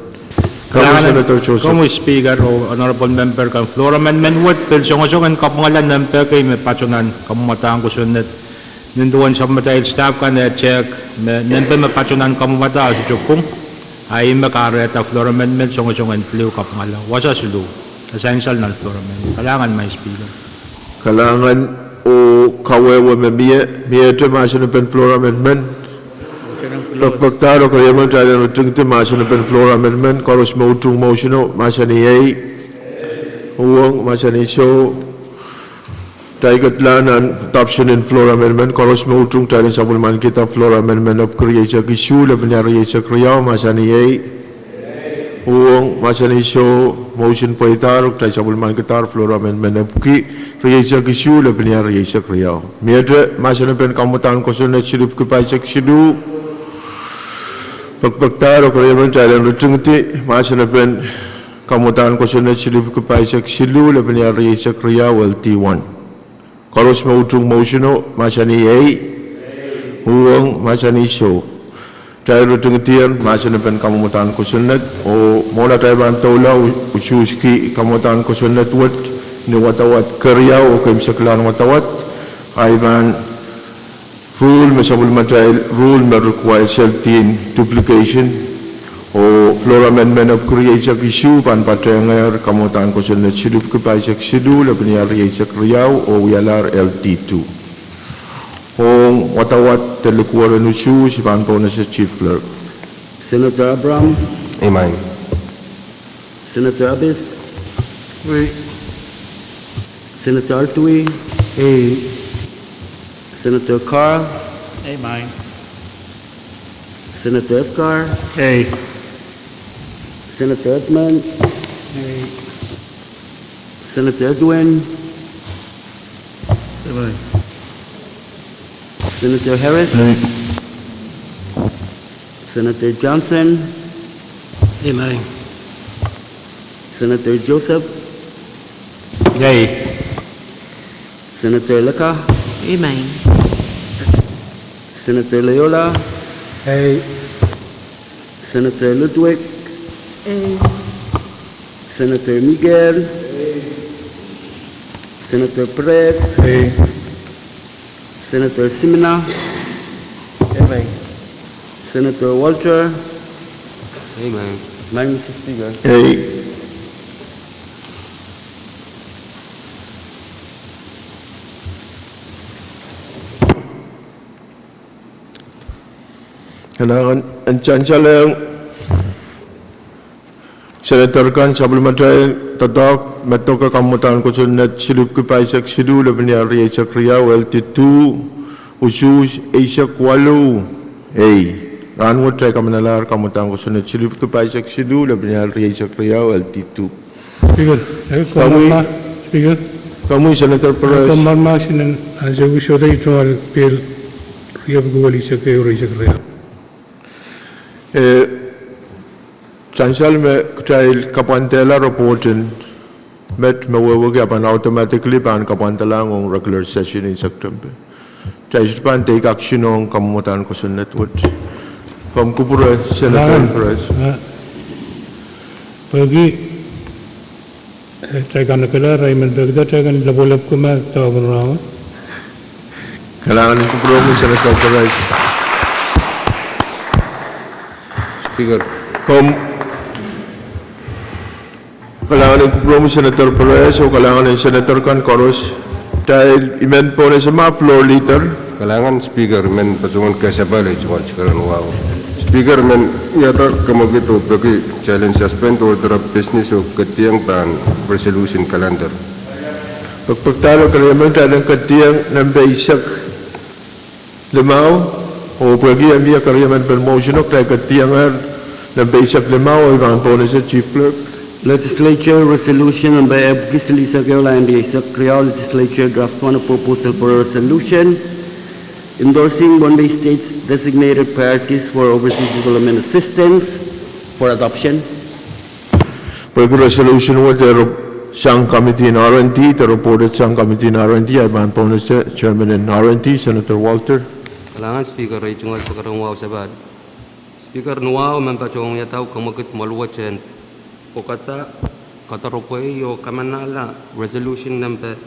Kamoy Senator Joseph. Kamoy Speaker o honorable member kan floor amendment what pilsong-osong ang kapangalan ng kay may pachunan kamumataan ko sunnet Ninduan sa matay staff kan check nende mapachunan kamata sa chukung ay makareta floor amendment song-songan flu kapangala. Wasa sulu. Essential na floor amendment. Kailangan may speaker. Kailangan o kawewa miya masin na pen floor amendment. Pagpagtaro kaya man tayo ng tingti masin na pen floor amendment. Koros mautung motion o masin iyay. Pwuhng masin iso. Tayo katlanan adoption in floor amendment. Koros mautung tayo sa bulman kita floor amendment of creation issue. Laban niya riyasa kriyaw masin iyay. Pwuhng masin iso. Motion po itarok tayo sa bulman kita floor amendment of riyasa issue. Laban niya riyasa kriyaw. Miyadre masin na pen kamutan ko sunod silip kipaysak sidu. Pagpagtaro kaya man tayo ng tingti masin na pen kamutan ko sunod silip kipaysak silu. Laban niya riyasa kriyaw LT1. Koros mautung motion o masani ay Pwuhng masani so tayo tingtian masin na pen kamutan ko sunod o mula tayo bantaula ususki kamutan ko sunod wat ni watawat kriyaw o kimsaklan watawat ay man rule masabul matay rule may require self-team duplication o floor amendment of creation issue pan patengер kamutan ko sunod silup kipaysak sidu laban niya riyasa kriyaw o wialar LT2 Pwuhng watawat telikuwaran usu si pan po na sa Chief Clerk. Senator Abram, Amen. Senator Abis, Oui. Senator Altui, Senator Carl, Amen. Senator Edgar, Senator Edmund, Senator Edwin, Amen. Senator Harris, Senator Johnson, Amen. Senator Joseph, Yay. Senator Leka, Amen. Senator Loyola, Senator Ludwig, Senator Miguel, Senator Pahrek, Senator Simina, Senator Walter, Amen. Mr. Speaker. Kailangan ang tsansya lang Senator kan sabul matay tatak matok kamutan ko sunod silup kipaysak sidu laban niya riyasa kriyaw LT2 usus Asia Kualu Rahnwet tayo kamanalar kamutan ko sunod silup kipaysak sidu laban niya riyasa kriyaw LT2 Speaker, Speaker, kamu Senator Perez Marma sinan asa wiso tayo tuwal pel riyab guwali sa kayo riyasa kriyaw. Chansal me kutail kapantela reportin met me wewe pan automatically pan kapantela ngong regular session in September. Chai pan take action on kamutan ko sa network. From Kupura Senator Perez. Pagi tayo na kala Raymond Begda tayo na labolap ko ma tawag mo raw. Kailangan ng Kupura mo Senator Perez. Speaker. Kailangan ng Kupura mo Senator Perez o kailangan ng Senator kan Koros dahil imen po na sa mga floor leader. Kailangan speaker men pasungan kasabali cuma sekarang wow. Speaker men yata kamagito bagi challenge suspend order of business o ketiang pan resolution calendar. Pagpagtalo kailangan tayo ng katiyang ng basic limaw o pagi ang biya kailangan per motion o kaya katiyang ng basic limaw o ibang po na sa Chief Clerk. Legislature resolution by Legislature Legislature draft one proposal for a resolution endorsing Pohnpei State's designated priorities for overseas development assistance for adoption. Pag resolution with the Sang Committee in R&D, the reported Sang Committee in R&D, ay ban po na sa Chairman in R&D, Senator Walter. Kailangan Speaker ay tungal sa karong wow sabad. Speaker nuwaw man pa chong yataw kamagit maluwa chen. Kata ropoy o kamanala resolution number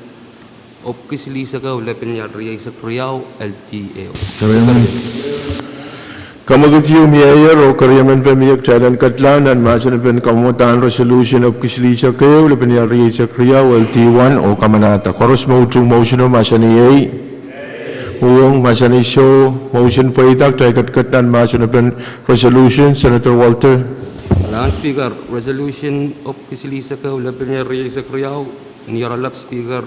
Opkislisa ka ulapan niya Riyasak Riyaw LTAO. Kamagatiyo Mayor o Karyaman Pamiyak Chalan Katlan and Masanapan Kamutan Resolution of Kislisa Kayo, Lapanyari Sakriya, LT1 o Kamanata. Koros Motu Motion of Masani A. Pwuhng Masani Show, Motion Paitak, Kadkadaur Masanapan Resolution, Senator Walter. Alang Speaker, Resolution of Kislisa Kayo, Lapanyari Sakriya, Ngilen Speaker,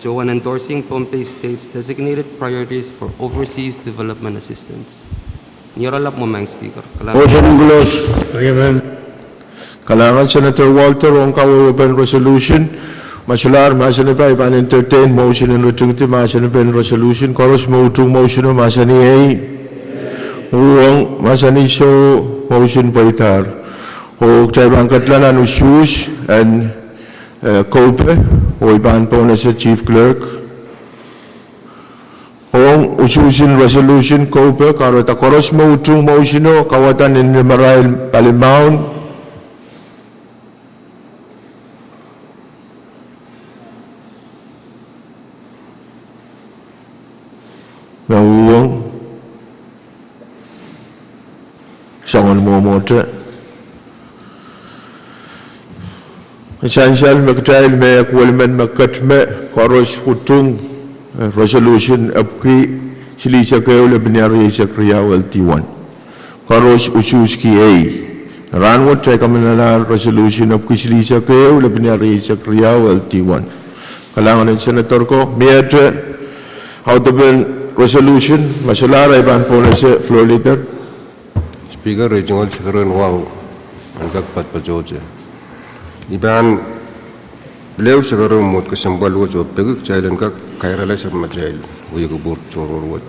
Joan endorsing Pohnpei State's designated priorities for overseas development assistance. Ngilen mo mang Speaker. Motion close. Kalangan Senator Walter ang kawawapan resolution. Masular, masanipay, pan-entertain, motion and retributive, masanipan resolution. Koros Motu Motion o Masani A. Pwuhng Masani Show, Motion Paitar. O Chaibang Katlanan Usus and Kope, o iban po na sa Chief Clerk. Pwuhng ususin resolution Kope, karota Koros Motu Motion o kawatan in Marail Palimaon. Pwuhng sangon mo mote essential magtrail me akwalman magkatme koros hutung resolution apki silisa kayo labinari sa Kriyaw LT1 koros ususki A Rahnwet ay kamanala resolution apki silisa kayo labinari sa Kriyaw LT1 kalangan ng senator ko miyate audible resolution, masular ay ban po na sa floor leader. Speaker, regional secretary wow, ang kakpat pa Georgia. Iban, lew secretary mo kasambal wo jo peguk chailan kak kairala sa material, uyo kubur choror wo.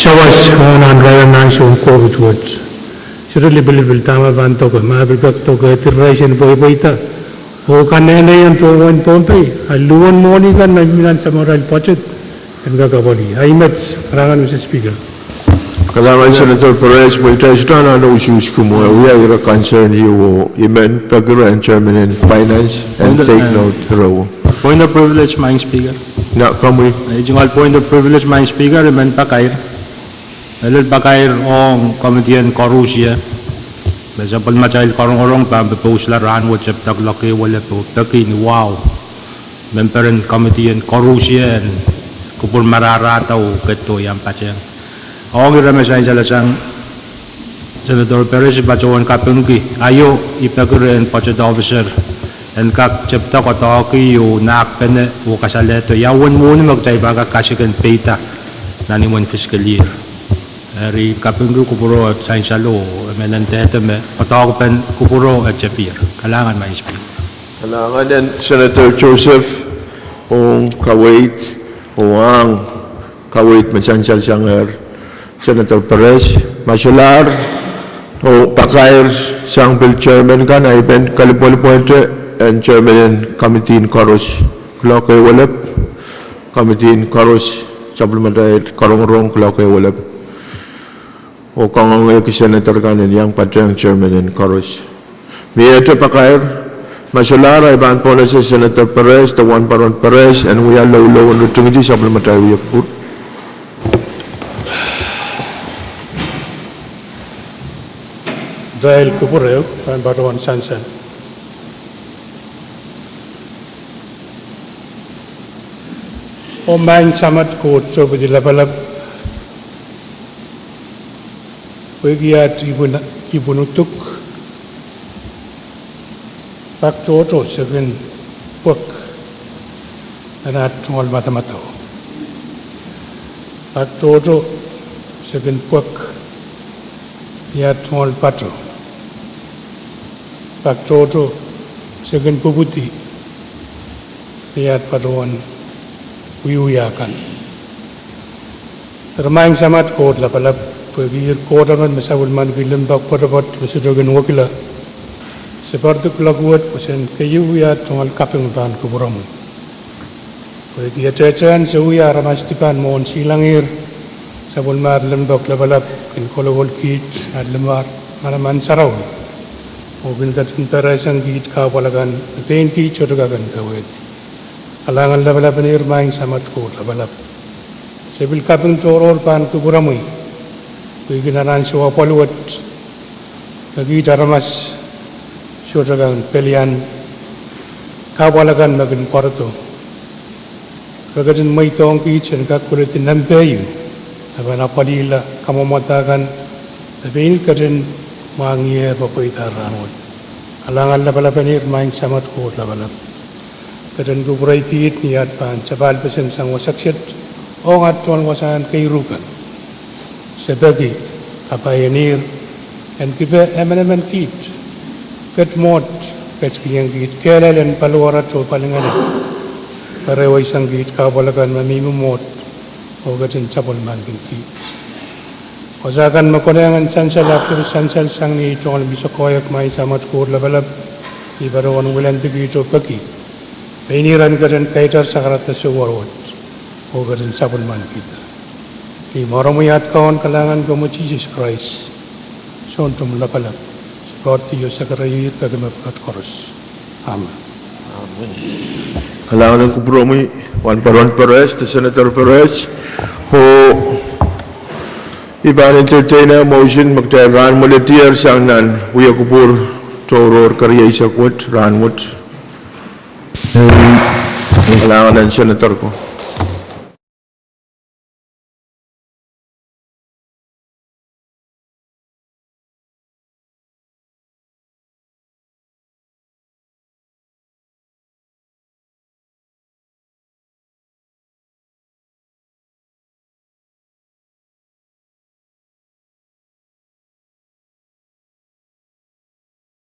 Shawas honan raya nashun COVID words. Surely believe tama banto ko mabigak to ko iteration boy boyta. O kanene yan to one Pohnpei. Aluan mo ni kan may minan sa moral budget. Ang gagawali. I met karangan Mr. Speaker. Kalangan Senator Perez, may tayo na usus ko mo. We are concerned you imen pagkira and chairman in finance and take note row. Point of privilege, my Speaker. Na kami. Regional point of privilege, my Speaker, imen pakair. Elil pakair ong komitian korusia. Besa pal macail korong-korong pa bepos la Rahnwet chaptak laki wala po takin wow. Memperin komitian korusia kupur mararataw keto yang pacang. Ong irame sa isalasang Senator Perez bacawan Pwuhng ayo ipagkuren budget officer and kak chaptak otaki yu nak pene wo kasaleto yawan muna magtay baga kasikan peta naniwan fiscal year. Eri Pwuhng kupuro at sa insalo menantete me patawapan kupuro at chapir kalangan may speak. Kalangan din Senator Joseph kung kawait ang kawait masansal siyang Senator Perez masular o pakair siyang bill chairman ka na iben kalipol-polte and chairman and committee in Koros Kloke Walep. Committee in Chorus, Supplementary Kairong Kalau Walap. O kang ang Senator kanin yang Pahrek Chairman in Chorus. Miyete Pakair, Masalara Iban Policy Senator Perez, the one Paron Perez, and we are low and Rutungi Supplementary we have put. Dahil Kubureo, and Baron Sansan. O main samat ko so di labalab Wegiat ibunutuk Pak Jojo seven book and at all mathemato. Pak Jojo seven book yet all pato. Pak Jojo seven pubuti yet padon wiuyakan. Remain samat code lapalap. Pagir kodangan masawul man gilen bak padabot masudogan wakila seperti kelaguat pasen kayu ya tongal kapeng ban kuburam pagir cacan seuya ramastipan mohon silangir sabul mar lembak labalap kin kolowol kit ad lemar manaman sarau mobil kat tentara sang kit kawalagan pain ki chodogagan kawet alangan labalap nir maing samat ko labalap sebil kapeng toror ban kuburamui Ginaran siwa paluat lagi jaramas syuragan pelian kawalagan magin parto kagajan may tong kitchen kakulitin ng payu abana palila kamamatagan labin kajan mangiya papaita Rahnwet alangan labalapan irmaing samat ko labalap kajan guburay kit niyat pan cabal pasen sang wasaksit o ngatuan wasan kairukan sebagai pioneer and kita emen kit ket mod ket kiyang kit kelalen paluara to palingan parewai sang kit kabalagan mamimu mod o gatin cabol man kit osakan makoneangan sansal after sansal sang ni tol bisokoyak mai samat kur labalab ibarawan wilan tigi to paki peniran gatin kaitar sakarat sa warwat o gatin cabol man kita Di maramuyat kawan kalangan kamu Jesus Christ. Sontum lapalap. Seperti Yosakarayi kagamapat koros. Amen. Kalangan ng kubrumi, Juan Paron Perez, the Senator Perez, who iban entertainer motion magtayaran muletier sang nan Uya Kupur Toror Karya Isakwat Rahnwet. Kalangan ng Senator ko.